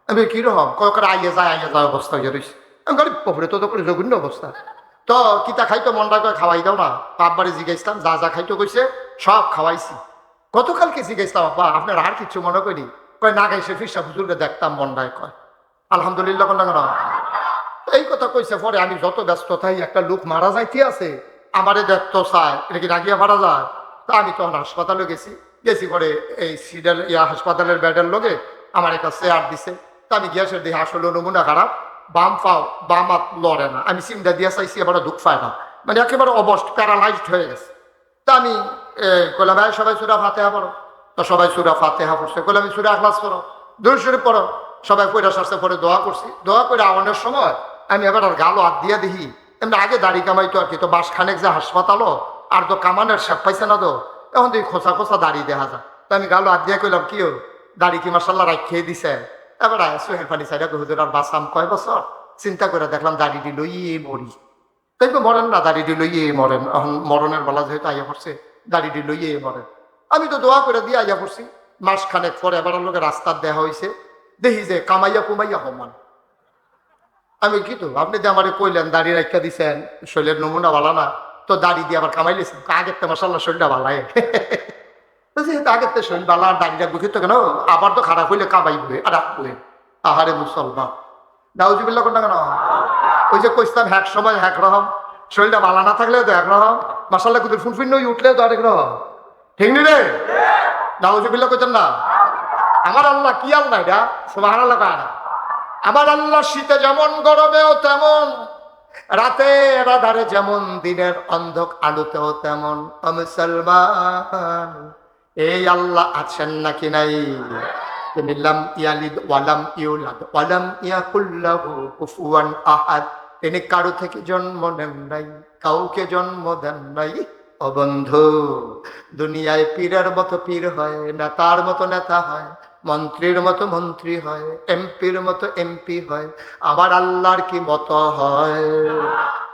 আমি কিরকম? কয় করে আইয়া যায় অবস্থা হয়ে রয়েছে। আমি গরিব পপুরে তো করে জঘন্য অবস্থা। তো কিতা খাইতো মনটা করে খাওয়াই দাও না। আব্বারে জিজ্ঞাসলাম, যা যা খাইতো কইছে সব খাওয়াইছি। গতকালকে জিজ্ঞাসলাম, আব্বা আপনার আর কিছু মনে করি? কয় না গাইছে ফিরসা হুজুরকে দেখতাম মনটায়। কয় আলহামদুলিল্লাহ কোন না। এই কথা কইছে পরে আমি যত ব্যস্ততাই, একটা লোক মারা যাইতে আছে, আমারে দেখতো চায়, এটা কি রাগিয়া মারা যায়? তা আমি তখন হাসপাতালে গেছি পরে এই সিডাল হাসপাতালের বেডের লোকে আমার একটা চেয়ার দিছে। তা আমি গিয়াসের দিয়ে আসলে নমুনা খারাপ, বাম পাও বাম হাত লড়ে না। আমি চিন্তা দিয়া চাইছি, এবার দুঃখ পায় না, মানে একেবারে অবস্থ প্যারালাইজড হয়ে গেছে। তা আমি কইলাম ভাই সবাই সূরা ফাতিহা পড়ো। তো সবাই সূরা ফাতিহা পড়ছে। কইলাম আমি সূরা ইখলাস পড়ো, দুরূদ শরীফ পড়ো। সবাই পড়া সারছে, পরে দোয়া করছি। দোয়া করে আওয়ানোর সময় আমি এবার আর গালো হাত দিয়া দেখি, এমনি আগে দাড়ি কামাইতো আর কি, তো বাসখানেক যে হাসপাতালও আর তো কামানের শেপ পাইছে না, তো এখন তো খোঁচা খোঁচা দাড়ি দেখা যায়। তো আমি গালো হাত দিয়া কইলাম, কি দাড়ি কি মার্শাল্লাহ রাখিয়ে দিছে? এবার সোহেল পানি সাইডা হুজুর আর বাসাম কয় বছর। চিন্তা করে দেখলাম দাড়িটি লইয়ে মরি। তাই তো মরেন না, দাড়িটি লইয়ে মরেন। এখন মরণের বেলা যেহেতু আইয়া পড়ছে, দাড়িটি লইয়ে মরেন। আমি তো দোয়া করে দিয়ে আইয়া পড়ছি। মাসখানেক পরে এবার লোকের রাস্তার দেখা হয়েছে, দেখি যে কামাইয়া কুমাইয়া হমান। আমি কি তো আপনি তো আমারে কইলেন দাড়ি রাখা দিছেন, শরীরের নমুনা ভালো না, তো দাড়ি দিয়ে আবার কামাইলেছেন। আগের তো মাসাল্লাহ শরীরটা ভালাই, যেহেতু আগের তো শরীর ভালো, আর দাড়িটা বুঝিত কেন আবার তো খারাপ হইলে কামাইবে আর রাখবে। আহারে মুসলমান, নাউজুবিল্লাহ কোনটা কেন? ওই যে কইতাম এক সময় এক রকম, শরীরটা ভালো না থাকলেও তো একরকম, মাসাল্লাহ কুদুর ফুনফুন নই উঠলেও তো আরেক রকম, ঠিক নি রে? নাউজুবিল্লাহ কইতেন না? আমার আল্লাহ কি আল্লাহ এটা? সুবহানাল্লাহ কয় না? আমার আল্লাহ শীতে যেমন গরমেও তেমন, রাতে রাধারে যেমন, দিনের অন্ধক আলোতেও তেমন। ও মুসলমান, এই আল্লাহ আছেন নাকি নাই? তিনি লাম ইয়ালিদ ওয়ালাম ইউলাদ ওয়ালাম ইয়াকুল লাহু কুফুয়ান আহাদ। তিনি কারো থেকে জন্ম নেন নাই, কাউকে জন্ম দেন নাই। ও বন্ধু, দুনিয়ায় পীরের মতো পীর হয়, নেতার মতো নেতা হয়, মন্ত্রীর মতো মন্ত্রী হয়, এমপির মতো এমপি হয়, আমার আল্লাহর কি মতো হয়?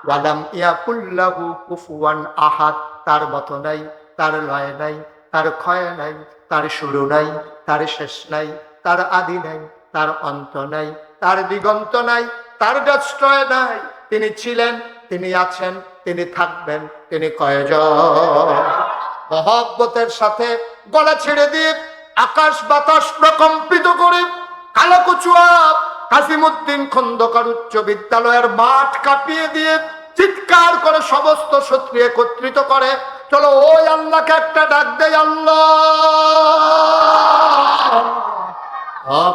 ওয়ালাম ইয়াকুল্লাহু কুফুয়ান আহাদ। তার মতো নাই, তার লয় নাই, তার ক্ষয় নাই, তার শুরু নাই, তার শেষ নাই, তার আদি নাই, তার অন্ত নাই, তার দিগন্ত নাই, তার ডস্ট্রয় নাই। তিনি ছিলেন, তিনি আছেন, তিনি থাকবেন, তিনি কয়জন? মহব্বতের সাথে গলা ছেড়ে দিয়ে আকাশ বাতাস প্রকম্পিত করে কালাকুচুয়া কাসিমউদ্দিন খন্দকার উচ্চ বিদ্যালয়ের মাঠ কাঁপিয়ে দিয়ে চিৎকার করে সমস্ত শত্রু একত্রিত করে, চলো ওই আল্লাহকে একটা ডাক দেয়। আল্লাহ,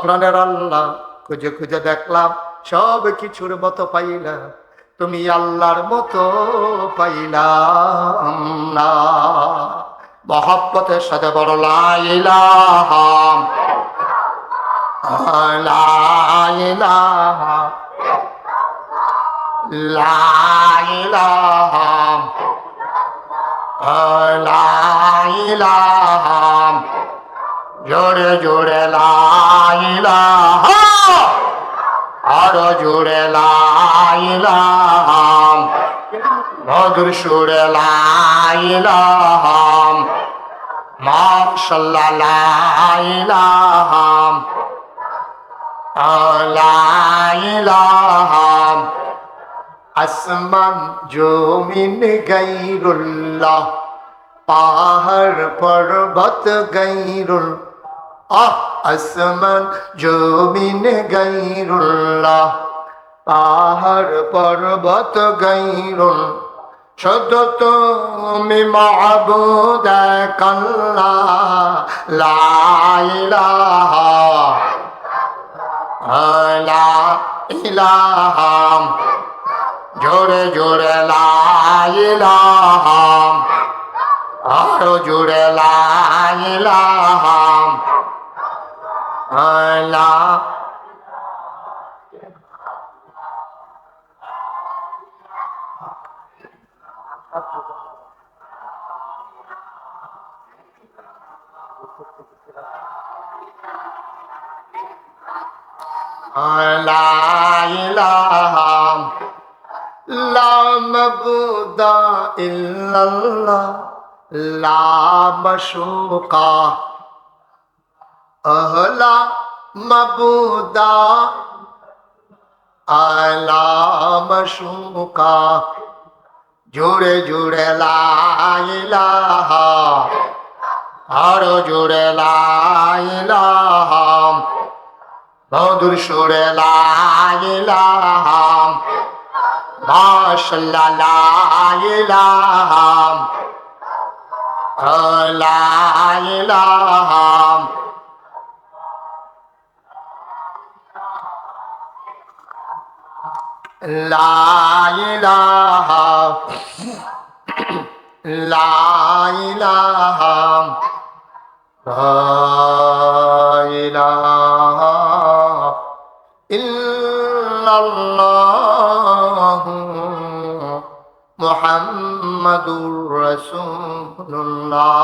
প্রাণের আল্লাহ, খুঁজে খুঁজে দেখলাম সব কিছুর মতো পাইলাম, তুমি আল্লাহর মতো পাইলাম না। মহব্বতের সাথে বড় লা ইলাহা লা ইলাহা লা ইলাহা লা ইলাহা, জোরে জোরে লা ইলাহা, আরো জোরে লা ইলাহা, মধুর সুরে লা ইলাহা, মাশাআল্লাহ লা ইলাহা লা ইলাহা। আসমান জমিন গায়রুল্লাহ, পাহাড় পর্বত গায়রুল, আসমান জমিন গায়রুল্লাহ, পাহাড় পর্বত গায়রুল, শুধু তুমি মাবুদ এক আল্লাহ, লা ইলাহা লা ইলাহা, জোরে জোরে লা ইলাহা, আরো জোরে লা ইলাহা লা। লা ইলাহা লা মাবুদা ইল্লাল্লাহ, লা মাশুকা লা মাবুদা লা মাশুকা, জোরে জোরে লা ইলাহা, আরো জোরে লা ইলাহা, মধুর সুরে লা ইলাহা, মাশাআল্লাহ লা ইলাহা লা ইলাহা। লা ইলাহা লা ইলাহা লা ইলাহা ইল্লাল্লাহু মুহাম্মাদুর রাসূলুল্লাহ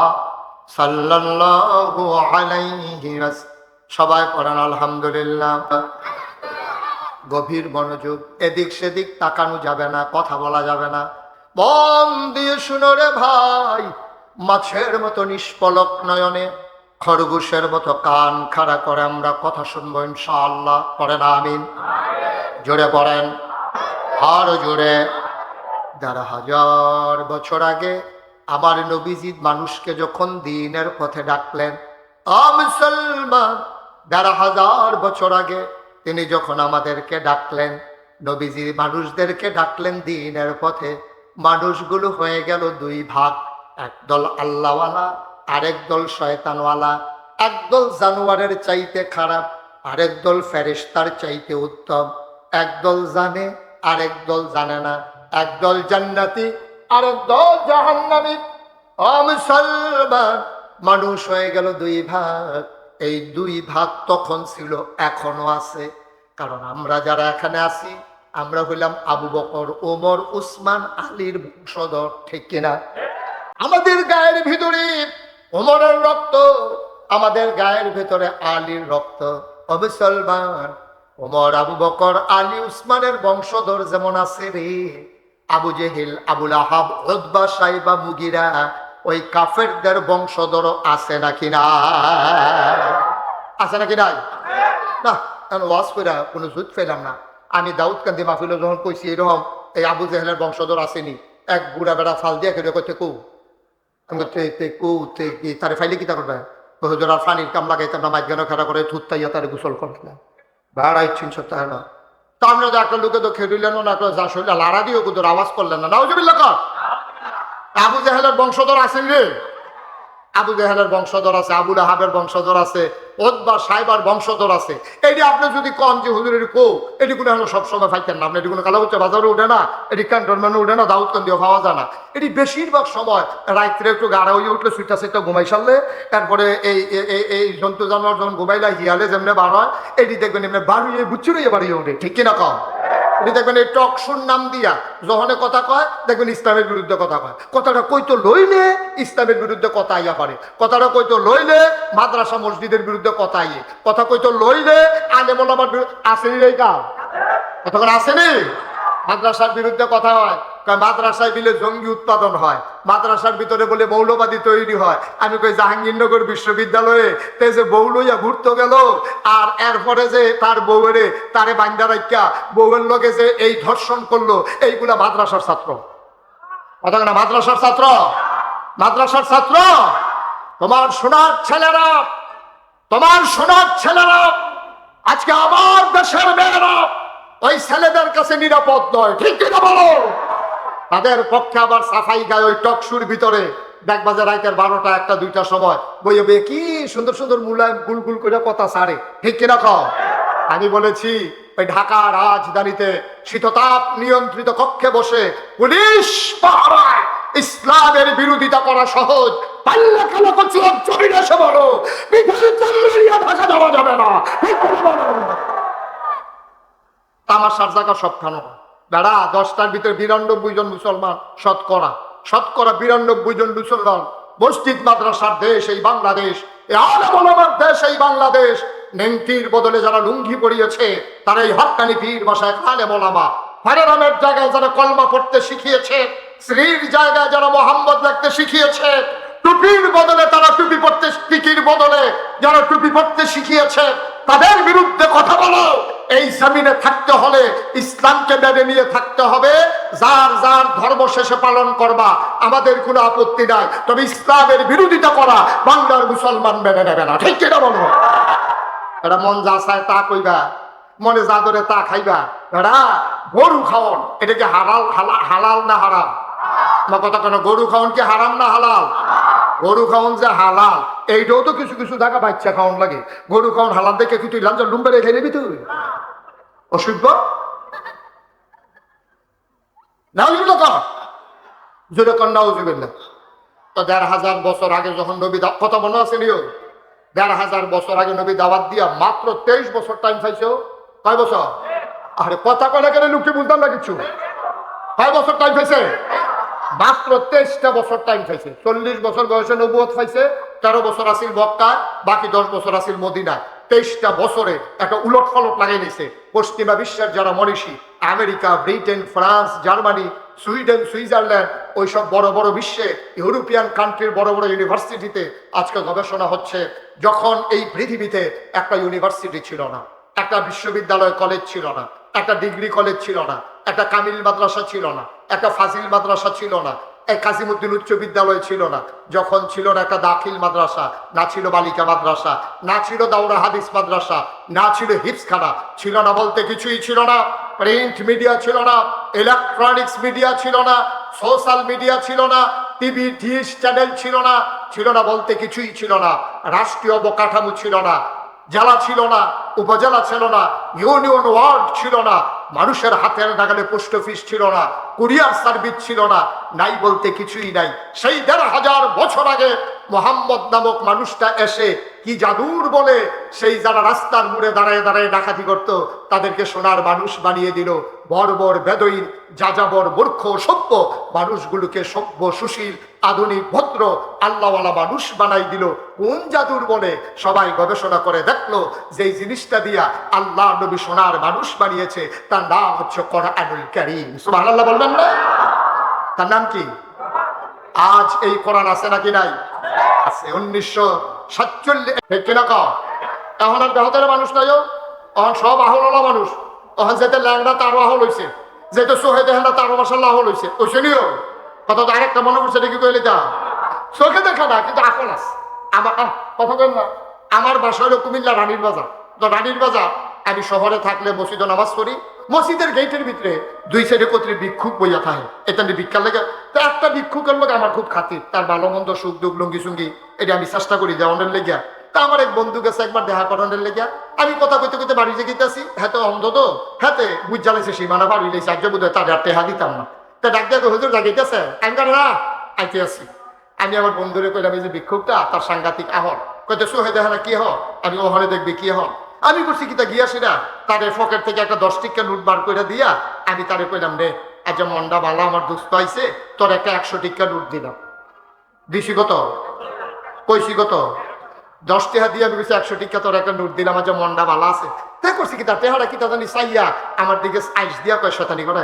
সাল্লাল্লাহু আলাইহি ওয়াসাল্লাম। সবাই পড়েন আলহামদুলিল্লাহ। গভীর মনোযোগ, এদিক সেদিক তাকানো যাবে না, কথা বলা যাবে না। মন দিয়ে শুনো রে ভাই, মাছের মতো নিষ্পলক নয়নে, খরগোশের মতো কান খাড়া করে আমরা কথা শুনবো ইনশাআল্লাহ। পড়েন আমিন, জোরে পড়েন, আরো জোরে। ১,৫০০ বছর আগে আমার নবীজি মানুষকে যখন দ্বীনের পথে ডাকলেন, মুসলমান, ১,৫০০ বছর আগে তিনি যখন আমাদেরকে ডাকলেন, নবীজি মানুষদেরকে ডাকলেন দ্বীনের পথে, মানুষগুলো হয়ে গেল দুই ভাগ, একদল আল্লাহওয়ালা আরেক দল শয়তানওয়ালা, একদল জানোয়ারের চাইতে খারাপ আরেক দল ফেরেশতার চাইতে উত্তম, একদল জানে আরেক দল জানে না, একদল জান্নাতি আরেক দল জাহান্নামী। ও মুসলমান, মানুষ হয়ে গেল দুই ভাগ। এই দুই ভাগ তখন ছিল, এখনো আছে। কারণ আমরা যারা এখানে আছি, আমরা হইলাম আবু বকর, ওমর, উসমান, আলীর বংশধর, ঠিক কিনা? আমাদের গায়ের ভিতরে ওমরের রক্ত, আমাদের গায়ের ভিতরে আলীর রক্ত। ও মুসলমান, ওমর, আবু বকর, আলী, উসমানের বংশধর যেমন আছে রে, আবু জেহেল, আবুল আহাব, উতবা, সাইবা, মুগিরা, ওই কাফেরদের বংশধর আছে নাকি না? আছে নাকি নাই? না, ওয়াজ কইরা কোনো জুত পেলাম না। আমি দাউদ কান্দি মাহফিলে যখন কইছি এরকম এই আবু জেহেলের বংশধর আসেনি, এক বুড়া বেড়া ফাল দিয়ে কেটে করতে কু তারে ফাইলে কি তা করবে? হুজুর আর পানির কাম লাগাইতাম না, মাঝখানে খেলা করে থুত্তাইয়া তারে গোসল করছিলাম। ভাড়াই 300 টাকা না। তা আমরা যে একটা লোকে তো খেলিলেন না, একটা যা শরীরে লাড়া দিয়েও কিন্তু আওয়াজ করলেন না। নাউজুবিল্লাহ কর। আবু জেহেলের বংশধর আছেন রে, আবু জেহেলের বংশধর আছে, আবুল আহাবের বংশধর আছে, উতবা, সাইবার বংশধর আছে। এটি আপনি যদি কন যে হুজুরের কো, এটি কোনো হলো সবসময় ফাইতেন না, আপনি এটি কোনো কালাউচ্চা বাজারে উঠে না, এটি ক্যান্টনমেন্টে উঠে না, দাউদ কান্দিও পাওয়া যায় না। এটি বেশিরভাগ সময় রাত্রে একটু গাড়া হয়ে উঠলে সুইটা সেটা ঘুমাই সারলে, তারপরে এই জন্তু জানোয়ার যখন ঘুমাইলা হিয়ালে যেমনি বার হয়, এটি দেখবেন এমনি বাড়িয়ে বুচ্চুরিয়ে বাড়িয়ে ওঠে, ঠিক কিনা কম? এটি দেখবেন এই টকশুর নাম দিয়া যখনে কথা কয়, দেখবেন ইসলামের বিরুদ্ধে কথা কয়। কথাটা কইতো লইলে ইসলামের বিরুদ্ধে কথা আইয়া পারে, কথাটা কইতো লইলে মাদ্রাসা মসজিদের বিরুদ্ধে কথা আইয়ে, কথা কইতো লইলে আলেম ওলামার বিরুদ্ধে। আসেনি রে কাম কতক্ষণ আসেনি? মাদ্রাসার বিরুদ্ধে কথা হয়, মাদ্রাসায় বিলে জঙ্গি উৎপাদন হয়, মাদ্রাসার ভিতরে বলে মৌলবাদী তৈরি হয়। আমি কই জাহাঙ্গীরনগর বিশ্ববিদ্যালয়ে তে যে বউ লইয়া ঘুরতে গেল, আর এরপরে যে তার বউরে তারে বান্দা রাখা বউয়ের লোকে যে এই ধর্ষণ করলো, এইগুলা মাদ্রাসার ছাত্র। কথা না? মাদ্রাসার ছাত্র, মাদ্রাসার ছাত্র। তোমার সোনার ছেলেরা, তোমার সোনার ছেলেরা আজকে আমার দেশের মেয়েরা ওই ছেলেদের কাছে নিরাপদ নয়, ঠিক কিনা বলো? তাদের পক্ষে আবার সাফাই গায়ে ওই টকশুর ভিতরে দেখবা যে রাইতের 12টা, 1টা, 2টার সময় বইয়ে বইয়ে কি সুন্দর সুন্দর মুলায়ম গুলগুল করে কথা সারে, ঠিক কিনা কও? আমি বলেছি ওই ঢাকা রাজধানীতে শীততাপ নিয়ন্ত্রিত কক্ষে বসে পুলিশ পাহারায় ইসলামের বিরোধিতা করা সহজ, পাল্লা খেলা করছি জমিনে এসে বলো, পিঠের চামড়িয়া ভাষা দেওয়া যাবে না, ঠিক করে বলো। তামাশার জায়গা সবখানে দাঁড়া 10টার ভিতরে 92 জন মুসলমান, শতকরা 92 জন মুসলমান। মসজিদ মাদ্রাসার দেশ এই বাংলাদেশ, এই আলেম ওলামার দেশ এই বাংলাদেশ। নেংটির বদলে যারা লুঙ্গি পরিয়েছে, তারা এই হক্কানি পীর ভাষায় আলেম ওলামা। হরেরামের জায়গায় যারা কলমা পড়তে শিখিয়েছে, শ্রীর জায়গায় যারা মোহাম্মদ লিখতে শিখিয়েছে, টুপির বদলে তারা টুপি পড়তে, টিকির বদলে যারা টুপি পড়তে শিখিয়েছে, তাদের বিরুদ্ধে কথা বলো। এই জমিনে থাকতে হলে ইসলামকে মেনে নিয়ে থাকতে হবে। যার যার ধর্ম শেষে পালন করবা, আমাদের কোনো আপত্তি নাই, তবে ইসলামের বিরোধিতা করা বাংলার মুসলমান মেনে নেবে না, ঠিক কিনা বলবো? এটা মন যা চায় তা কইবা, মনে যা ধরে তা খাইবা। এটা গরু খাওয়ান, এটা কি হালাল না হারাম? আমার কথা কেন, গরু খাওয়ান কি হারাম না হালাল? গরু খাওয়ান যে হালাল, এইটাও তো কিছু কিছু জায়গা বাচ্চা খাওয়ান লাগে। গরু খাওয়ান হালাল দেখে কি তুই লাঞ্চা লুম্বে রেখে নিবি? তুই অসভ্য। নাউজুবিল্লাহ কর, জোরে কর নাউজুবিল্লাহ। তো 1500 বছর আগে যখন নবী, কথা মনে আছে নিও, 1500 বছর আগে নবী দাওয়াত দিয়া মাত্র 23 বছর টাইম পাইছো। কয় বছর? আরে কথা কলে কেন লুকি বুঝতাম না কিছু। কয় বছর টাইম পাইছে? মাত্র 23টা বছর টাইম পাইছে। 40 বছর বয়সে নবুয়ত পাইছে, 13 বছর আসিল মক্কায়, বাকি 10 বছর আসিল মদিনায়। 23টা বছরে একটা উলট ফলট লাগাই নিছে পশ্চিমা বিশ্বের যারা মনীষী, America, Britain, France, Germany, Sweden, Switzerland, ওইসব বড় বড় বিশ্বে ইউরোপিয়ান কান্ট্রির বড় বড় ইউনিভার্সিটিতে আজকে গবেষণা হচ্ছে। যখন এই পৃথিবীতে একটা ইউনিভার্সিটি ছিল না, একটা বিশ্ববিদ্যালয় কলেজ ছিল না, একটা ডিগ্রি কলেজ ছিল না, একটা কামিল মাদ্রাসা ছিল না, একটা ফাজিল মাদ্রাসা ছিল না, এই কাসিমউদ্দিন উচ্চ বিদ্যালয় ছিল না, যখন ছিল না একটা দাখিল মাদ্রাসা, না ছিল বালিকা মাদ্রাসা, না ছিল দাওরা হাদিস মাদ্রাসা, না ছিল হিফজখানা, ছিল না বলতে কিছুই ছিল না। প্রিন্ট মিডিয়া ছিল না, ইলেকট্রনিক্স মিডিয়া ছিল না, সোশ্যাল মিডিয়া ছিল না, টিভি ডিশ চ্যানেল ছিল না, ছিল না বলতে কিছুই ছিল না। রাষ্ট্রীয় অবকাঠামো ছিল না, জেলা ছিল না, উপজেলা ছিল না, ইউনিয়ন ওয়ার্ড ছিল না, মানুষের হাতের নাগালে পোস্ট অফিস ছিল না, কুরিয়ার সার্ভিস ছিল না, নাই বলতে কিছুই নাই। সেই ১৫০০ বছর আগে মোহাম্মদ নামক মানুষটা এসে কি জাদুর বলে সেই যারা রাস্তার মোড়ে দাঁড়ায় দাঁড়ায় ডাকাতি করত তাদেরকে সোনার মানুষ বানিয়ে দিল। বর্বর বেদইন যাযাবর মূর্খ সভ্য মানুষগুলোকে সভ্য সুশীল আধুনিক ভদ্র আল্লাহওয়ালা মানুষ বানাই দিল। কোন জাদুর বলে? সবাই গবেষণা করে দেখলো যে জিনিসটা দিয়া আল্লাহ নবী সোনার মানুষ বানিয়েছে তার নাম হচ্ছে কোরআনুল কারীম। সুবহানাল্লাহ বলবেন না? তার নাম কি? আজ এই কোরআন আছে নাকি নাই? আছে। 1947 ঠিক না কও? এখন আর বেহতের মানুষ নাই, এখন সব আহলওয়ালা মানুষ। এখন যেতে ল্যাংড়া তারও আহল হয়েছে, যেহেতু সোহেদ হেনা তারও মাসাল্লাহ আহল হয়েছে। ওই শুনিও কথা তো আরেকটা মনে করছে দেখি কইলে তা চোখে দেখা না কিন্তু আহল আছে। আমার কথা বল না, আমার বাসা হলো কুমিল্লা রানীর বাজার। তো রানীর বাজার আমি শহরে থাকলে মসজিদে নামাজ পড়ি, মসজিদের গেটের ভিতরে দুই সাইডে কতরি ভিক্ষুক বইয়া থাকে, এটা ভিক্ষার লেগে। তো একটা ভিক্ষুকের লোক আমার খুব খাতির, তার ভালো মন্দ সুখ দুঃখ লুঙ্গি সুঙ্গি এটা আমি চেষ্টা করি দেওয়ানের লেগিয়া। তা আমার এক বন্ধু গেছে একবার দেখা করানোর লেগিয়া, আমি কথা কইতে কইতে বাড়ি যে গেতেছি, হ্যাঁ অন্ধ তো হাতে বুঝ জ্বালাইছে সীমানা বাড়ি লেগেছে আগে বোধ হয় তাদের টেহা দিতাম না। তা ডাক দিয়ে হুজুর জাগিতেছে, আমি না আইতে আসি। আমি আমার বন্ধুরে কইলাম এই যে ভিক্ষুকটা তার সাংঘাতিক আহর, কইতে সোহে দেখা না কি হ, আমি ওহরে দেখবি কি হ। আমি করছি কি তা গিয়াছি না, তাদের পকেট থেকে একটা 10 টিকা নোট বার করে দিয়া আমি তারে কইলাম রে আজ মন্ডা বালা আমার দুস্থ আইছে, তোর একটা 100 টিকা নোট দিলাম। দিছি কত? কইছি কত? 10 টাকা দিয়ে আমি 100 টিকা তোর একটা নোট দিলাম, আজ মন্ডা বালা আছে। তাই করছি কি তার টেহারা কি তা জানি চাইয়া আমার দিকে আইস দিয়া কয় শয়তানি করে।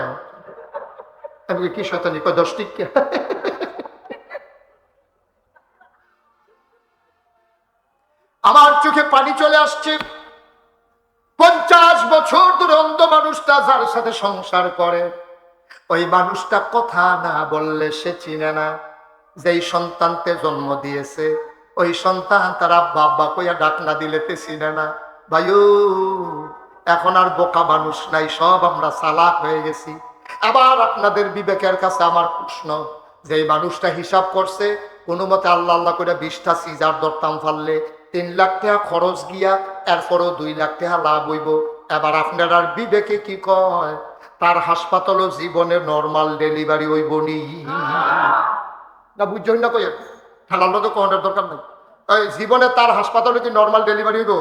আমি কি শয়তানি? কয় 10 টিকা। আমার চোখে পানি চলে আসছে। 50 বছর ধরে অন্ধ মানুষটা যার সাথে সংসার করে, ওই মানুষটা কথা না বললে সে চিনে না। যেই সন্তানকে জন্ম দিয়েছে ওই সন্তান তার আব্বা আব্বা কইয়া ডাক না দিলে তে চিনে না। ভাইও এখন আর বোকা মানুষ নাই, সব আমরা চালাক হয়ে গেছি। আবার আপনাদের বিবেকের কাছে আমার প্রশ্ন, যেই মানুষটা হিসাব করছে কোনো মতে আল্লাহ আল্লাহ করে 20টা সিজার ধরতাম ফাললে 3 লাখ টাকা খরচ গিয়া এরপরও 2 লাখ টাকা লাভ হইব। এবার আপনার আর বিবেকে কি কয় তার হাসপাতালও জীবনে নর্মাল ডেলিভারি হইব নি না? বুঝছেন না? কই ঠেলার লোকে কোনের দরকার নেই। জীবনে তার হাসপাতালে কি নর্মাল ডেলিভারি হইব?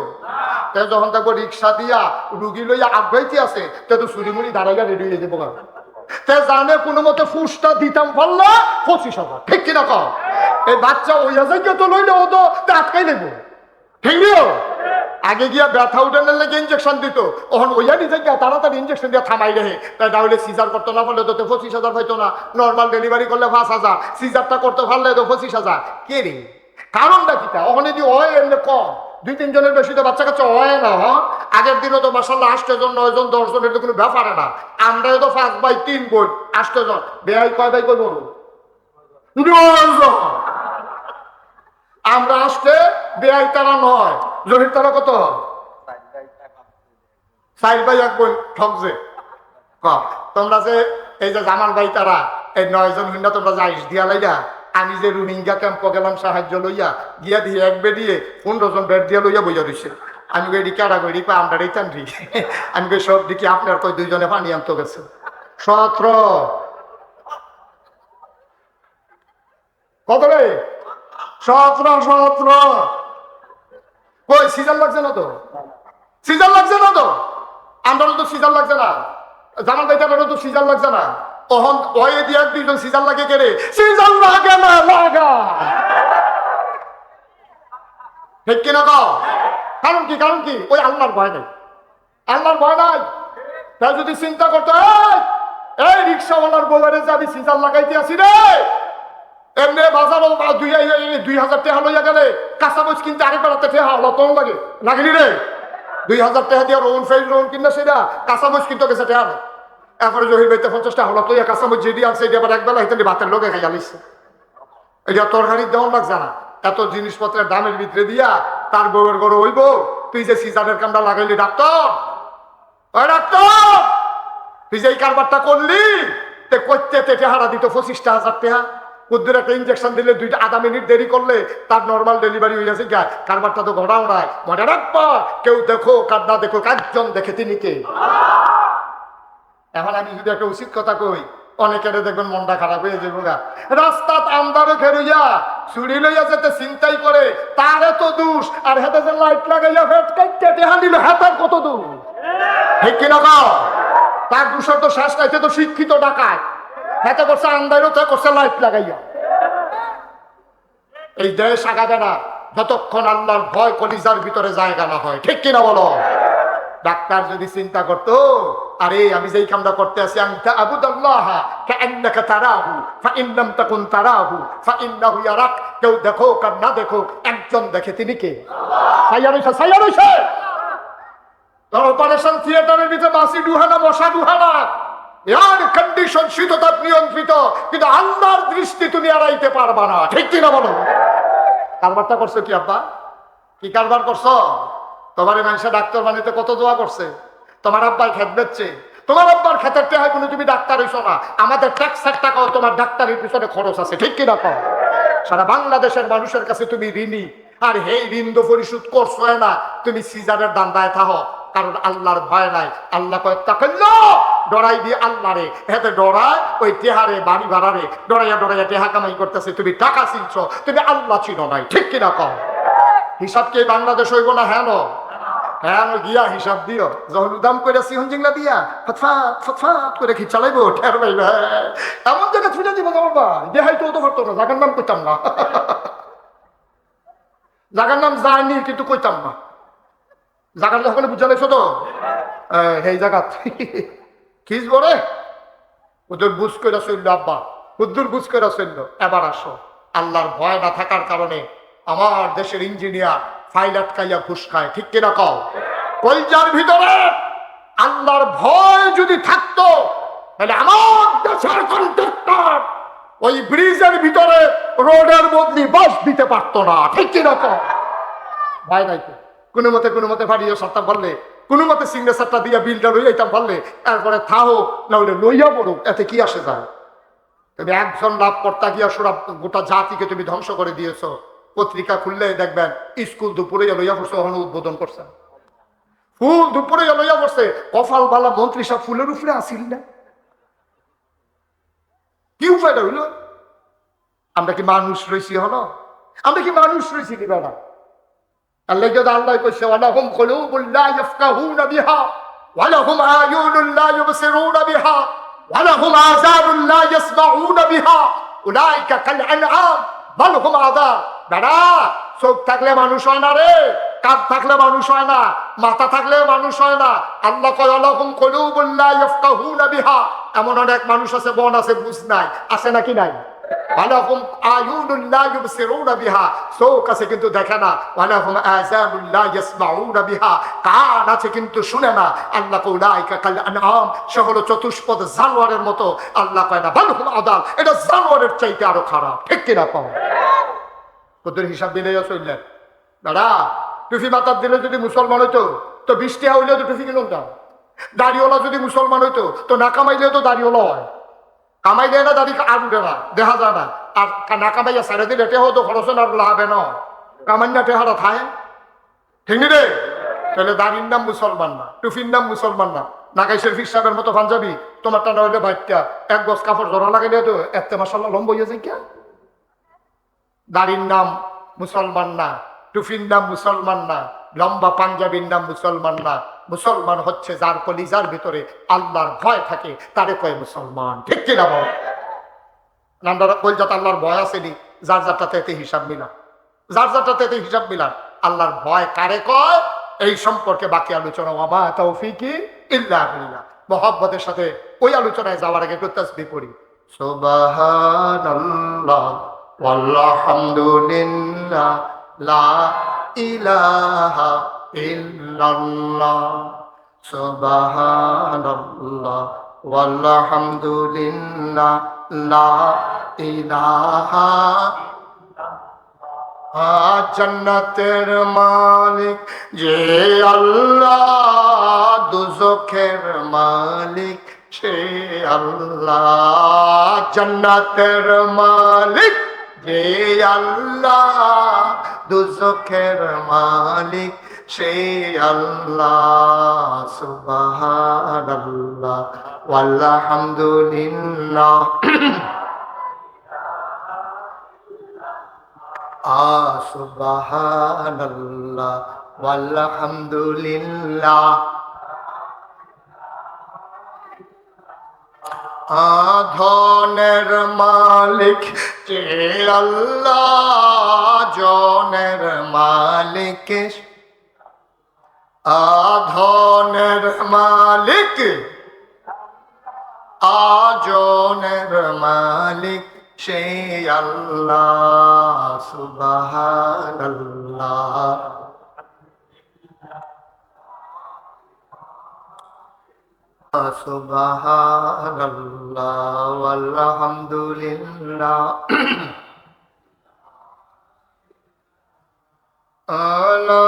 যখন দেখবো রিক্সা দিয়া রুগী লইয়া আগাইতে আছে তো চুরিমুড়ি দাঁড়াইয়া রেডি হয়ে যাবো। তে জানে কোনো মতে ফুসটা দিতাম পারলে 25,000, ঠিক কিনা কম? এই বাচ্চা ওই হাজার তো লইলে ও তো আটকাই নেব, ঠিক নিও। আগে গিয়া ব্যথা উঠানোর লেগে ইঞ্জেকশন দিত, ওখান ওইয়া নিজে গিয়া তাড়াতাড়ি ইঞ্জেকশন দিয়ে থামাই রেহে। তাই তাহলে সিজার করতে না পারলে তো 25,000 হইতো না, নর্মাল ডেলিভারি করলে 5,000, সিজারটা করতে পারলে তো 25,000। কে রে? কারণটা কিটা? ওখানে যদি হয় এমনি কম 2-3 জনের বেশি তো বাচ্চা কাচ্চা হয় না। আগের দিনও তো মাসাল্লাহ 8 জন 9 জন 10 জনের তো কোনো ব্যাপারে না। আমরা তো 5/3 বোন 8 জন, বেয়াই কয় ভাই করবো? আমরা আসতে বেয়াই তারা 9, জহির তারা কত? 4 ভাই 1 বোন ঠকছে। তোমরা যে এই যে জামাল ভাই তারা এই 9 জন হিন্দা তোমরা যে আইস দিয়া লাইলা, আমি যে রোহিঙ্গা ক্যাম্প গেলাম সাহায্য লইয়া গিয়া দিয়ে 1 বেডিয়ে 15 জন বেড দিয়া লইয়া বইয়া রইছে। আমি কই কারা করি পা আমরা রেতান রি। আমি কই সব দিকে আপনার কই 2 জনে পানি আনতে গেছে। 17 কত রে? 17 কই সিজন লাগছে না তো? সিজন লাগছে না তো? আমরা তো সিজন লাগছে না, জামাল ভাই তারা তো সিজন লাগছে না। তখন ওই দিয়ে 2 জন সিজন লাগে কে রে? সিজন লাগে না লাগা, ঠিক কিনা কও? কারণ কি? কারণ কি? ওই আল্লাহর ভয় নাই, আল্লাহর ভয় নাই। তাই যদি চিন্তা করতে এই রিক্সাওয়ালার বউয়ারে যে আমি সিজন লাগাইতে আসি রে, এমনি বাজারও 2,000 টাকা লইয়া গেলে কাঁচা মরিচ কিনতে আরেকবার টাকা হলো তোর লাগে লাগেনি রে। 2,000 টাকা দিয়ে রোহন ফেল রোহন কিনা সেটা কাঁচা মরিচ কিনতে গেছে টাকা। এরপরে জহির ভাইতে 50টা হলো তো এক আসাম যেটি আনছে এটি আবার একবেলা হিতে ভাতের লোকে খাইয়া লিখছে। এটা তরকারির দেওয়ার লাগছে না, এত জিনিসপত্রের দামের ভিতরে দিয়া তার বউয়ের গরু হইব। তুই যে সিজারের কামটা লাগাইলি ডাক্তার, ওই ডাক্তার তুই যে এই কারবারটা করলি তে করতে টেহারা দিত 25,000 টাকা। কুদ্দুর একটা ইঞ্জেকশন দিলে 2 আধা মিনিট দেরি করলে তার নর্মাল ডেলিভারি হয়ে যাচ্ছে। কারবারটা তো ঘটাও নাই। মনে রাখবা, কেউ দেখো কার না দেখো, একজন দেখে তিনি কে। এখন আমি যদি একটা উচিত কথা কই, অনেকের দেখবেন মনটা খারাপ হয়ে যাবো গা। রাস্তাত আন্দারে খেরুইয়া চুরি লইয়া যেতে চিন্তাই করে তার এত দোষ, আর হেতে যে লাইট লাগাইয়া হেট কাটতে টেহা দিল হেতার কত দোষ। ঠিক কিনা কও? তার দোষের তো শেষ নাই, তো শিক্ষিত ডাকায় হেতে করছে আন্দারও তো করছে লাইট লাগাইয়া। এই দেশ আগাবে না যতক্ষণ আল্লাহর ভয় কলিজার ভিতরে জায়গা না হয়। ঠিক কিনা বলো? ডাক্তার যদি চিন্তা করতো, আরে আমি যেই কামটা করতে আছি, আনতা আবুদাল্লাহ কাআন্নাকা তারাহু ফাইন লাম তাকুন তারাহু ফাইন্নাহু ইয়ারাক। কেউ দেখো কার না দেখো, একজন দেখে তিনি কে। সাইয়া রইছে তোর অপারেশন থিয়েটারের ভিতরে মাসি ডুহানা, মশা ডুহানা, এয়ার কন্ডিশন শীততাপ নিয়ন্ত্রিত, কিন্তু আল্লাহর দৃষ্টি তুমি এড়াইতে পারবা না। ঠিক কিনা বলো? কারবারটা করছো কি আব্বা? কি কারবার করছো? তোমার মানুষের ডাক্তার বানাইতে কত দোয়া করছে। তোমার আব্বার খেত বেচছে, তোমার আব্বার খেতের টেহায় কোনো তুমি ডাক্তার হইছো না। আমাদের ট্যাক্সের টাকাও তোমার ডাক্তারের পিছনে খরচ আছে। ঠিক কিনা কও? সারা বাংলাদেশের মানুষের কাছে তুমি ঋণী, আর এই ঋণ তো পরিশোধ করছো না। তুমি সিজারের দান্দায় থাকো, কারণ আল্লাহর ভয় নাই। আল্লাহ কয় তাকাল্লা, ডরাই দিয়ে আল্লাহরে হেতে ডরায় ওই টেহারে বাড়ি ভাড়ারে ডরাইয়া ডরাইয়া টেহা কামাই করতেছে। তুমি টাকা চিনছো, তুমি আল্লাহ চিনো নাই। ঠিক কিনা কও? হিসাব কি বাংলাদেশ হইব না? হ্যাঁ হ্যাঁ গিয়া হিসাব দিও, যখন উদাম করে সিহন জিংলা দিয়া ফটফাট ফটফাট করে কি চালাইবো ঠের পাইবে। এমন জায়গা ছুটে দিব বাবা, দেহাই তো তো পারতো না। জাগার নাম কইতাম না, জাগার নাম জানি কিন্তু কইতাম না। জাগার সকলে বুঝা লাগছো তো? এই জায়গা খিস বলে ওদের বুঝ করে চলল আব্বা, উদ্দুর বুঝ করে চলল। এবার আসো, আল্লাহর ভয় না থাকার কারণে আমার দেশের ইঞ্জিনিয়ার ফাইল আটকাইয়া ঘুষ খায়। ঠিক কিনা কও? কলজার ভিতরে আল্লাহর ভয় যদি থাকতো, তাহলে আমার দেশের কন্ট্রাক্টর ওই ব্রিজের ভিতরে রোডের বদলি বাস দিতে পারতো না। ঠিক কিনা কও? ভয় নাই তো। কোনো মতে ভাড়িয়ে সত্তা বললে, কোনো মতে সিগনেচারটা দিয়া বিলটা লইয়াইতাম বললে, এরপরে থাহো না হলে লইয়া পড়ুক, এতে কি আসে যায়? তুমি একজন লাভ করতে গিয়া সুরা গোটা জাতিকে তুমি ধ্বংস করে দিয়েছো। পত্রিকা খুললে দেখবেন স্কুল দুপুরে লইয়া পড়ছে, ওখানে উদ্বোধন করছে। ফুল দুপুরে লইয়া পড়ছে, কপাল বালা মন্ত্রী সব ফুলের উপরে আসিল না। কি উপায়টা হইল? আমরা কি মানুষ রয়েছি? হলো আমরা কি মানুষ রয়েছি? দিবে না। আল্লাহ যদি আল্লাহ কইছে ওয়ালাহুম কুলুবুন লা ইয়াফকাহুনা বিহা ওয়ালাহুম আয়ুনুন লা ইউবসিরুনা বিহা ওয়ালাহুম আযানুন লা ইয়াসমাউনা বিহা উলাইকা কাল আনআম বাল হুম আযাব। দাদা, চোখ থাকলে মানুষ হয় না রে, কাঁধ থাকলে মানুষ হয় না, মাথা থাকলে মানুষ হয় না। আল্লাহ কয় ওয়ালাহুম কুলুবুন লা ইয়াফকাহুনা বিহা। এমন অনেক মানুষ আছে, বন আছে, বুঝ নাই, আছে নাকি নাই? ওয়ালাহুম আয়ুনুন লা ইউবসিরুনা বিহা, চোখ আছে কিন্তু দেখে না। ওয়ালাহুম আযানুন লা ইয়াসমাউনা বিহা, কান আছে কিন্তু শুনে না। আল্লাহ কয় উলাইকা কাল আনআম, সে হলো চতুষ্পদ জানোয়ারের মতো। আল্লাহ কয় না বাল হুম আযাব, এটা জানোয়ারের চাইতে আরো খারাপ। ঠিক কিনা কও? ওদের হিসাব দিলে চললেন। দাদা, টুফি মাথার দিলে যদি মুসলমান হইতো তো 20 টাকা হইলেও তো টুফি কিনুন দাম। দাড়িওয়ালা যদি মুসলমান হইতো তো না কামাইলেও তো দাড়িওয়ালা হয়। কামাই দেয় না, দাড়ি আর উঠে না, দেখা যায় না। আর না কামাইয়া ছেড়ে দিলে টেহ তো খরচ না লাভে না, কামাই না টেহারা থায়। ঠিক রে? তাহলে দাড়ির নাম মুসলমান না, টুফির নাম মুসলমান না। নাকাইশের ফির সাহেবের মতো পাঞ্জাবি তোমারটা না হইলে বাইকটা এক গজ কাপড় জড়া লাগাইলে তো এত মাসাল্লাহ লম্ব হয়ে যায়। কে? দাড়ির নাম মুসলমান না, টুফির নাম মুসলমান না, লম্বা পাঞ্জাবির নাম মুসলমান না। মুসলমান হচ্ছে যার কলিজার ভিতরে আল্লাহর ভয় থাকে, তারে কয় মুসলমান। ঠিক কিনা বল? আমরা কলজাতে আল্লাহর ভয় আসেনি, যার যারটাতে এতে হিসাব মিলাম, যার যারটাতে এতে হিসাব মিলাম। আল্লাহর ভয় কারে কয় এই সম্পর্কে বাকি আলোচনা ওয়ামা তাওফিকি ইল্লা বিল্লাহ। মোহাব্বতের সাথে ওই আলোচনায় যাওয়ার আগে একটু তাসবিহ করি। সুবহানাল্লাহ ওয়ালহামদুলিল্লাহ লা ইলাহা ইল্লাল্লাহ সুবহানাল্লাহ ওয়ালহামদুলিল্লাহ লা ইলাহা জান্নাতের মালিক যে আল্লাহ, দুজখের মালিক সে আল্লাহ। জান্নাতের মালিক যে আল্লাহ, দুজখের মালিক সে আল্লাহ। সুবহানাল্লাহ ওয়ালহামদুলিল্লাহ সুবহানাল্লাহ ওয়ালহামদুলিল্লাহ। ধনের মালিক যে আল্লাহ, জনের মালিক ধনের মালিক, জনের মালিক সে আল্লাহ। সুবহানাল্লাহ সুবহানাল্লাহ ওয়ালহামদুলিল্লাহ। লা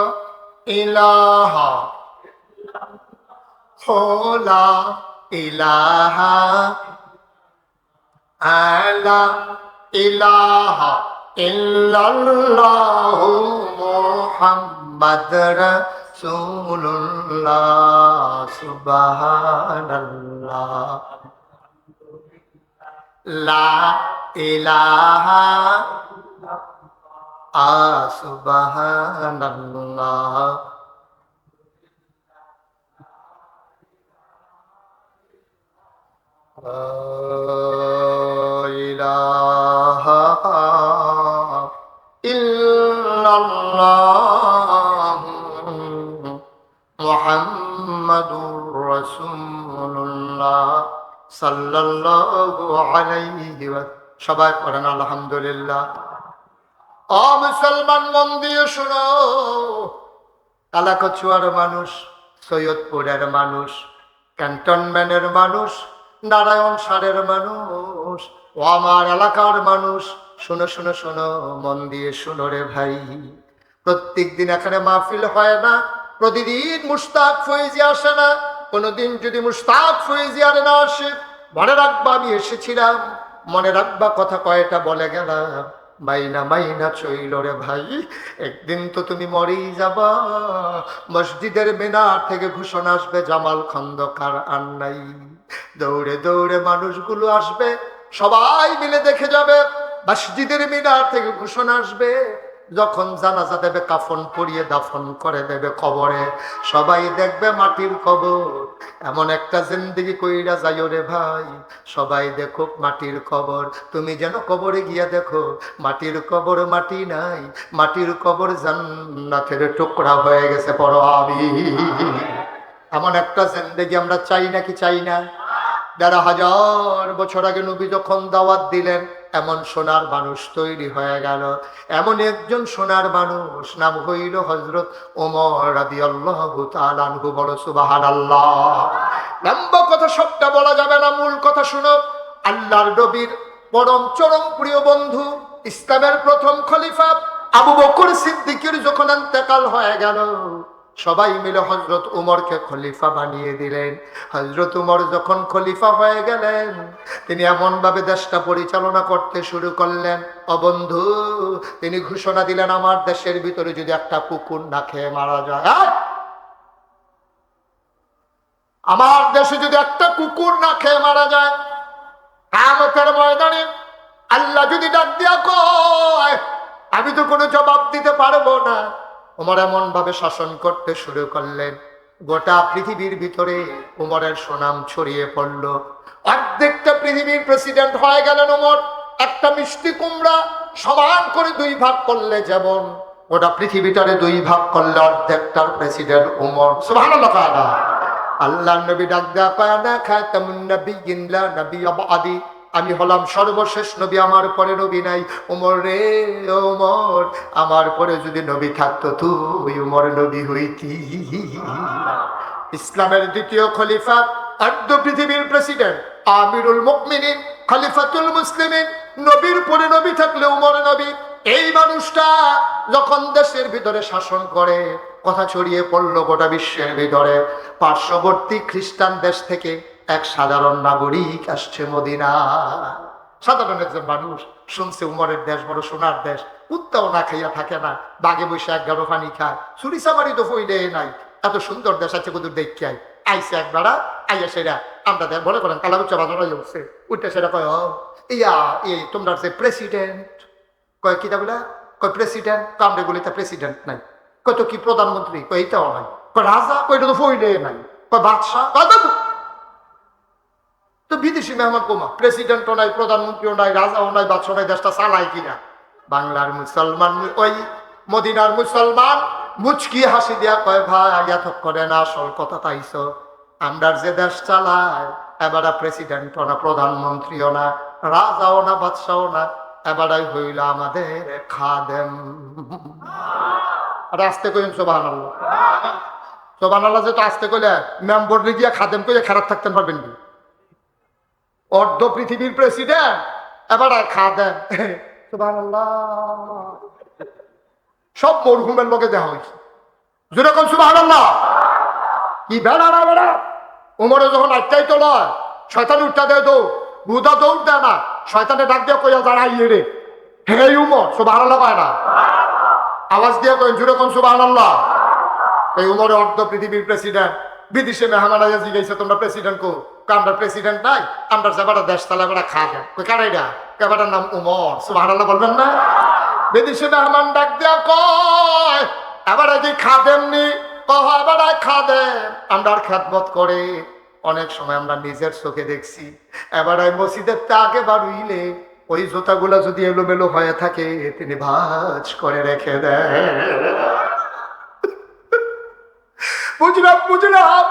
ইলাহা লা ইলাহা লা ইলাহা ইল্লাল্লাহু মুহাম্মাদুর রাসূলুল্লাহ। সুবহানাল্লাহ লা ইলাহা সুবহানাল্লাহ লা ইলাহা ইল্লাল্লাহ মুহাম্মাদুর রাসূলুল্লাহ সাল্লাল্লাহু আলাইহি ওয়া সবাই পড়েন আলহামদুলিল্লাহ। ও মুসলমান, মন দিয়ে শোনো, কালাকচুয়ার মানুষ, সৈয়দপুরের মানুষ, ক্যান্টনমেন্টের মানুষ, নারায়ণ সারের মানুষ, ও আমার এলাকার মানুষ, শোনো শোনো শোনো, মন দিয়ে শোনো রে ভাই। প্রত্যেক দিন এখানে মাহফিল হয় না, প্রতিদিন মুশতাক ফয়েজি আসে না। কোনোদিন যদি মুশতাক ফয়েজি আর না আসে, মনে রাখবা আমি এসেছিলাম, মনে রাখবা কথা কয়টা বলে গেলাম, মাইনা মাইনা চইল রে ভাই। একদিন তো তুমি মরেই যাবা। মসজিদের মিনার থেকে ঘোষণা আসবে, জামাল খন্দকার আর নাই। দৌড়ে দৌড়ে মানুষগুলো আসবে, সবাই মিলে দেখে যাবে। মসজিদের মিনার থেকে ঘোষণা আসবে, যখন জানাজা দেবে কাফন পরিয়ে দাফন করে দেবে কবরে, সবাই দেখবে মাটির কবর। এমন একটা জিন্দেগি কইরা যাইও রে ভাই, সবাই দেখো মাটির কবর। তুমি যেন কবরে গিয়া দেখো মাটির কবর, মাটি নাই, মাটির কবর জান্নাতের টুকরা হয়ে গেছে। পড়ো আমিন। এমন একটা জিন্দেগি আমরা চাই নাকি চাই না? ১,৫০০ বছর আগে নবী যখন দাওয়াত দিলেন, এমন সোনার মানুষ তৈরি হয়ে গেল। এমন একজন সোনার মানুষ, নাম হইল হযরত ওমর রাদিয়াল্লাহু তাআলা আনহু। বড় সুবহানাল্লাহ। লম্বা কথা সবটা বলা যাবে না, মূল কথা শুনো। আল্লাহর নবীর পরম চরম প্রিয় বন্ধু, ইসলামের প্রথম খলিফা আবু বকর সিদ্দিকের যখন ইন্তেকাল হয়ে গেল, সবাই মিলে হযরত উমরকে খলিফা বানিয়ে দিলেন। হযরত উমর যখন খলিফা হয়ে গেলেন, তিনি এমন ভাবে দেশটা পরিচালনা করতে শুরু করলেন, ও বন্ধু, তিনি ঘোষণা দিলেন, আমার দেশের ভিতরে যদি একটা কুকুর না খেয়ে মারা যায়, আমার দেশে যদি একটা কুকুর না খেয়ে মারা যায়, কিয়ামতের ময়দানে আল্লাহ যদি ডাক দিয়া কয়, আমি তো কোনো জবাব দিতে পারবো না। ওমর এমন ভাবে শাসন করতে শুরু করলেন, গোটা পৃথিবীর ভিতরে উমরের সুনাম ছড়িয়ে পড়ল। অর্ধেকটা পৃথিবীর প্রেসিডেন্ট হয়ে গেলেন উমর। একটা মিষ্টি কুমড়া সমান করে 2 ভাগ করলে যেমন, গোটা পৃথিবীটারে 2 ভাগ করলে অর্ধেকটার প্রেসিডেন্ট উমর। সুবহানাল্লাহ। আল্লাহ নবী ডাক দেয়া কয়, না খাতামুন নবিয়্যিন লা নবিয়্যা বা'দি, আমি হলাম সর্বশেষ নবী, আমার পরে নবী নাই। ওমর রে ওমর, আমার পরে যদি নবী থাকতো তুই উমর নবী হইতি। ইসলামের দ্বিতীয় খলিফা অর্ধ পৃথিবীর প্রেসিডেন্ট, আমিরুল মুমিনিন, খলিফাতুল মুসলিমিন, নবীর পরে নবী থাকলে উমর নবী। এই মানুষটা যখন দেশের ভিতরে শাসন করে, কথা ছড়িয়ে পড়লো গোটা বিশ্বের ভিতরে। পার্শ্ববর্তী খ্রিস্টান দেশ থেকে এক সাধারণ নাগরিক আসছে মদিনা। সাধারণ একজন মানুষ শুনছে উমরের দেশ বড় সোনার দেশ, কুত্তাও না খাইয়া থাকে না, বাগে বসে এক গাড়ো পানি খায়, চুরি চামারি তো ফইলে নাই, এত সুন্দর দেশ আছে কদূর দেখতে আইসে একবারা আইয়া সেরা আমরা দেখ বলে করেন কালা উচ্চ বাজার উঠছে উঠতে সেটা কয় ইয়া এই তোমরা যে প্রেসিডেন্ট কয় কিতা বলে কয় প্রেসিডেন্ট কামড়ে গুলিতে প্রেসিডেন্ট নাই, কয় তো কি প্রধানমন্ত্রী কয় এইটাও নাই, কয় রাজা কয়টা তো ফইলে নাই, কয় বাদশাহ কয় তো বিদেশি মেহমান কোমা, প্রেসিডেন্টও নাই, প্রধানমন্ত্রীও নাই, রাজাও নাই, বাদশাহ নাই, দেশটা চালায় কিনা। বাংলার মুসলমান ওই মদিনার মুসলমান মুচকি হাসি দিয়া কয় ভাই এত করে না, আসল কথা তাইছ আমরা যে দেশ চালায় এবারে প্রেসিডেন্টও না, প্রধানমন্ত্রীও না, রাজাও না, বাদশাও না, এবারাই হইল আমাদের খাদেম। আরে আসতে কইন সুবহানাল্লাহ, সুবহানাল্লাহ যেহেতু আসতে কইলে মেম্বরে গিয়া খাদেম কইলে খারাপ থাকতে পারবেন কি? অর্ধ পৃথিবীর প্রেসিডেন্ট এবার খাদেম, সুবহানাল্লাহ। সব মরহুমের লোকে দেওয়া হয়েছে, যেরকম সুবহানাল্লাহ। কি বেড়া না বেড়া, উমরে যখন আটটাই তো লয়, শয়তান উঠটা দেয় দৌড়, বুধা দৌড় দেয় না, শয়তানে ডাক দিয়ে কইয়া দাঁড়াইয়ে রে, হে উমর, সুবহানাল্লাহ পায় না, আওয়াজ দিয়ে কই যেরকম সুবহানাল্লাহ। এই উমরে অর্ধ পৃথিবীর প্রেসিডেন্ট, বিদেশে মেহমান আয়া জিজ্ঞাসা তোমরা প্রেসিডেন্ট কো, আমরা প্রেসিডেন্ট নাই, আমরা যাবারা দেশ তালা বেড়া খা দেন, কই কারাইরা, কেবাটার নাম উমর, সুবহানাল্লাহ বলবেন না। বিদেশে মেহমান ডাক দিয়া কয় এবারে কি খাদেম নি, কহ এবারে খাদেম, আমরা খেদমত করে অনেক সময় আমরা নিজের চোখে দেখছি, এবারে মসজিদের আগে বাড়ুইলে ওই জুতাগুলা যদি এলোমেলো হয়ে থাকে তিনি ভাঁজ করে রেখে দেন। বুঝলাম বুঝলাম,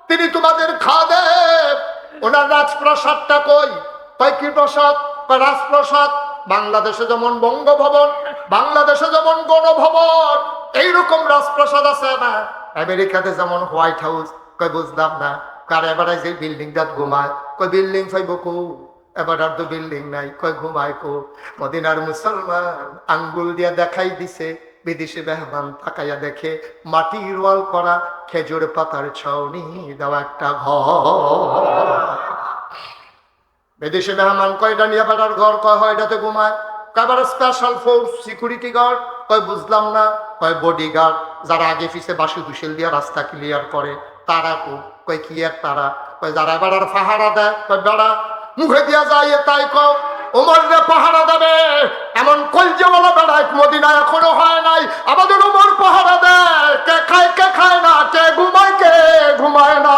তিনি তোমাদের খাদেম। ওনার রাজপ্রাসাদটা কই, কয় কি প্রসাদ, কয় রাজপ্রাসাদ। বাংলাদেশে যেমন বঙ্গভবন, বাংলাদেশে যেমন গণভবন, এইরকম রাজপ্রাসাদ আছে না। আমেরিকাতে যেমন হোয়াইট হাউস, কয় বুঝলাম না। কার এবারে যে বিল্ডিংটা ঘুমায়, কয় বিল্ডিং ফাইব কো, এবার আর তো বিল্ডিং নাই, কয় ঘুমায় কো। মদিনার মুসলমান আঙ্গুল দিয়া দেখাই দিছে, বিদেশি মেহমান তাকাইয়া দেখে মাটির ওয়াল করা, খেজুর পাতার ছাউনি দেওয়া একটা ঘর। বিদেশি মেহমান কয়টা নিয়ে বেড়ার ঘর, কয় হয় এটাতে ঘুমায়, কয়বার স্পেশাল ফোর্স সিকিউরিটি গার্ড, কয় বুঝলাম না, কয় বডি গার্ড, যারা আগে পিছে বাসি হুসেল দিয়া রাস্তা ক্লিয়ার করে তারা কো, কয় কি আর তারা, কয় যারা বেড়ার পাহারা দেয়, কয় বেড়া মুখে দিয়া যায় তাই কও, ওমরে পাহারা দেবে এমন কলজেওয়ালা বেড়ায় মদিনায় এখনো হয় নাই। আমাদের ওমর পাহারা দেয়, কে খায় না, কে ঘুমায় না।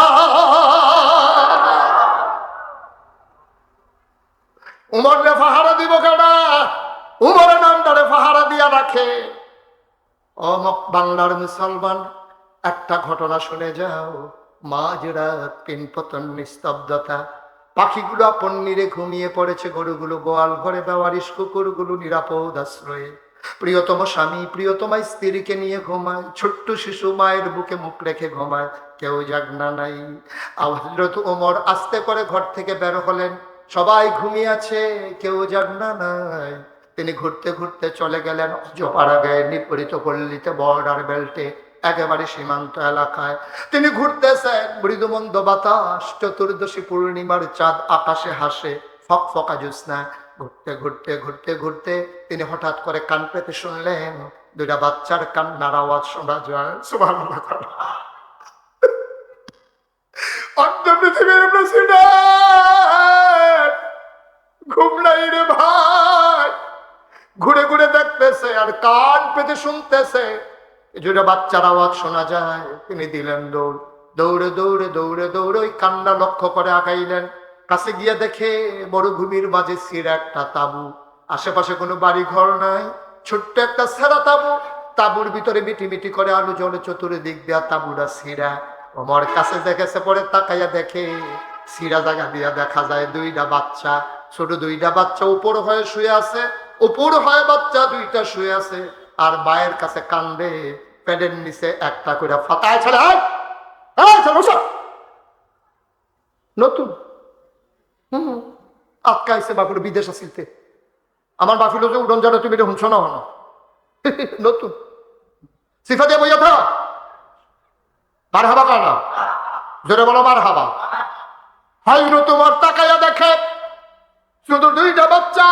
উমরে পাহারা দিব কেনা, উমরের নামটারে পাহারা দিয়া রাখে। ও বাংলার মুসলমান, একটা ঘটনা শুনে যাও। মাঝরাত, পিনপতন, নিস্তব্ধতা, পাখিগুলো আপন নিরে ঘুমিয়ে পড়েছে, গরুগুলো গোয়াল ঘরে, বেওয়ারিশ কুকুরগুলো নিরাপদ আশ্রয়ে। প্রিয়তম স্বামী প্রিয়তমা স্ত্রীকে নিয়ে ঘুমায়, ছোট্ট শিশু মায়ের বুকে মুখ রেখে ঘুমায়, কেউ জাগনা নাই। হযরত ওমর আস্তে করে ঘর থেকে বের হলেন, সবাই ঘুমিয়ে আছে, কেউ জাগনা নাই। তিনি ঘুরতে ঘুরতে চলে গেলেন জোপাড়া গায়ে নিপরিত পল্লীতে, বর্ডার বেল্টে, একেবারে সীমান্ত এলাকায়। তিনি ঘুরতেছেন, মৃদুমন্দ বাতাস, চতুর্দশী পূর্ণিমার চাঁদ আকাশে হাসে, ফকফকা জ্যোৎস্না। ঘুরতে ঘুরতে ঘুরতে ঘুরতে তিনি হঠাৎ করে কান পেতে শুনলেন দুইটা বাচ্চার কান্নার আওয়াজ শোনা যায়। সুবহানাল্লাহ। অর্ধ পৃথিবীর প্রেসিডেন্ট ঘুম নাই রে ভাই, ঘুরে ঘুরে দেখতেছে আর কান পেতে শুনতেছে, যেটা বাচ্চার আওয়াজ শোনা যায়। তিনি দিলেন দৌড়, দৌড়ে দৌড়ে দৌড়ে দৌড়ে ওই কান্না লক্ষ্য করে আগাইলেন। কাছে গিয়ে দেখে মরুভূমির মাঝে ছিঁড়া একটা তাবু, আশেপাশে কোনো বাড়ি ঘর নাই, ছোট্ট একটা ছেঁড়া তাবু, তাবুর ভিতরে মিটি মিটি করে আলো জ্বলে, চতুর্দিক দিয়া তাবুরা ছিঁড়া। ওমর কাছে দেখেছে, পরে তাকাইয়া দেখে ছিঁড়া জায়গা দিয়া দেখা যায় দুইটা বাচ্চা, ছোট দুইটা বাচ্চা উপর হয়ে শুয়ে আছে, উপর হয়ে বাচ্চা দুইটা শুয়ে আছে, আর মায়ের কাছে কান্দে, পেটের নিচে একটা করে ফাতায় ছেড়ে নতুন আটকাইছে বাপুর বিদেশ আসিলতে আমার বাফিল যে উড়ন যারা তুমি এটা হুঁছ না হন নতুন সিফা দিয়ে বইয়া থাক বার হাবা কানা জোরে বলো বার হাবা হাইরো তোমার তাকাইয়া দেখে শুধু দুইটা বাচ্চা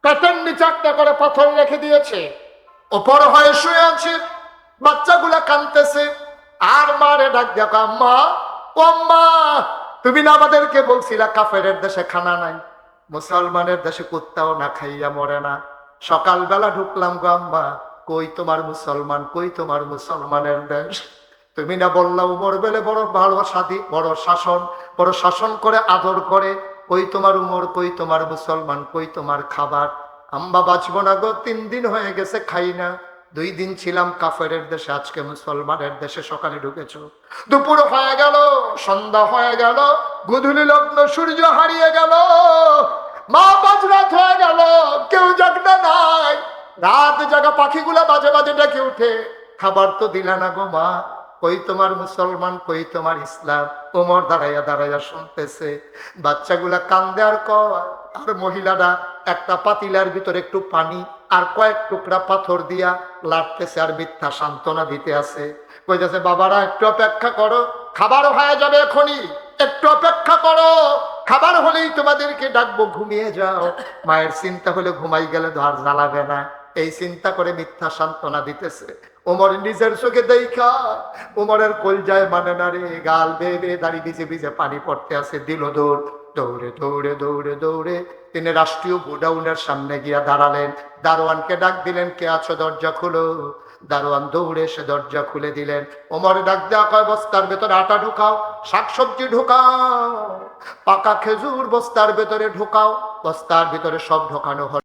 পেটের নিচে একটা করে পাথর রেখে দিয়েছে ওপর হয়ে শুয়ে আছে বাচ্চাগুলা কাঁদতেছে আর মারে ডাক দেখো আম্মা ও আম্মা তুমি না আমাদেরকে বলছিলা কাফেরের দেশে খানা নাই মুসলমানের দেশে কুত্তাও না খাইয়া মরে না সকালবেলা ঢুকলাম গো আম্মা কই তোমার মুসলমান কই তোমার মুসলমানের দেশ তুমি না বললাম উমর বেলে বড় ভালো সাদী বড় শাসন করে আদর করে কই তোমার উমর কই তোমার মুসলমান কই তোমার খাবার আম্মা বাঁচবো না গো 3 দিন হয়ে গেছে খাই না 2 দিন ছিলাম কাফেরের দেশে আজকে মুসলমানের দেশে সকালে ঢুকেছো দুপুর হয়ে গেল সন্ধ্যা হয়ে গেল গোধূলি লগ্ন সূর্য হারিয়ে গেল মা বাজরাত হয়ে গেল কেউ জাগনা নাই রাত জাগা পাখিগুলা বাজে বাজে ডেকে উঠে খাবার তো দিলা না গো মা কই তোমার মুসলমান কই তোমার ইসলাম ওমর দাঁড়াইয়া দাঁড়াইয়া শুনতেছে বাচ্চাগুলা কান্দে আর কয় আর মহিলারা একটা পাতিলার ভিতরে একটু পানি আর কয়েক টুকরা পাথর দিয়া লাড়তেছে আর মিথ্যা সান্ত্বনা দিতে আছে কইতেছে বাবারা একটু অপেক্ষা করো খাবার হয়ে যাবে এখনই একটু অপেক্ষা করো খাবার হলেই তোমাদেরকে ডাকবো ঘুমিয়ে যাও মায়ের চিন্তা হলে ঘুমাই গেলে ধর জ্বালাবে না এই চিন্তা করে মিথ্যা সান্ত্বনা দিতেছে ওমর নিজের চোখে দেখা ওমরের কলজায় মানে না রে গাল বেয়ে বেয়ে দাড়ি ভিজে ভিজে পানি পড়তে আছে দিল দৌড়ে দৌড়ে দৌড়ে দৌড়ে তিনি রাষ্ট্রীয় গোডাউনের সামনে গিয়া দাঁড়ালেন দারোয়ানকে ডাক দিলেন কে আছো দরজা খুলো দারোয়ান দৌড়ে এসে দরজা খুলে দিলেন ওমর ডাক দেওয়া কয় বস্তার ভেতরে আটা ঢুকাও শাকসবজি ঢুকাও পাকা খেজুর বস্তার ভেতরে ঢুকাও বস্তার ভিতরে সব ঢোকানো হলো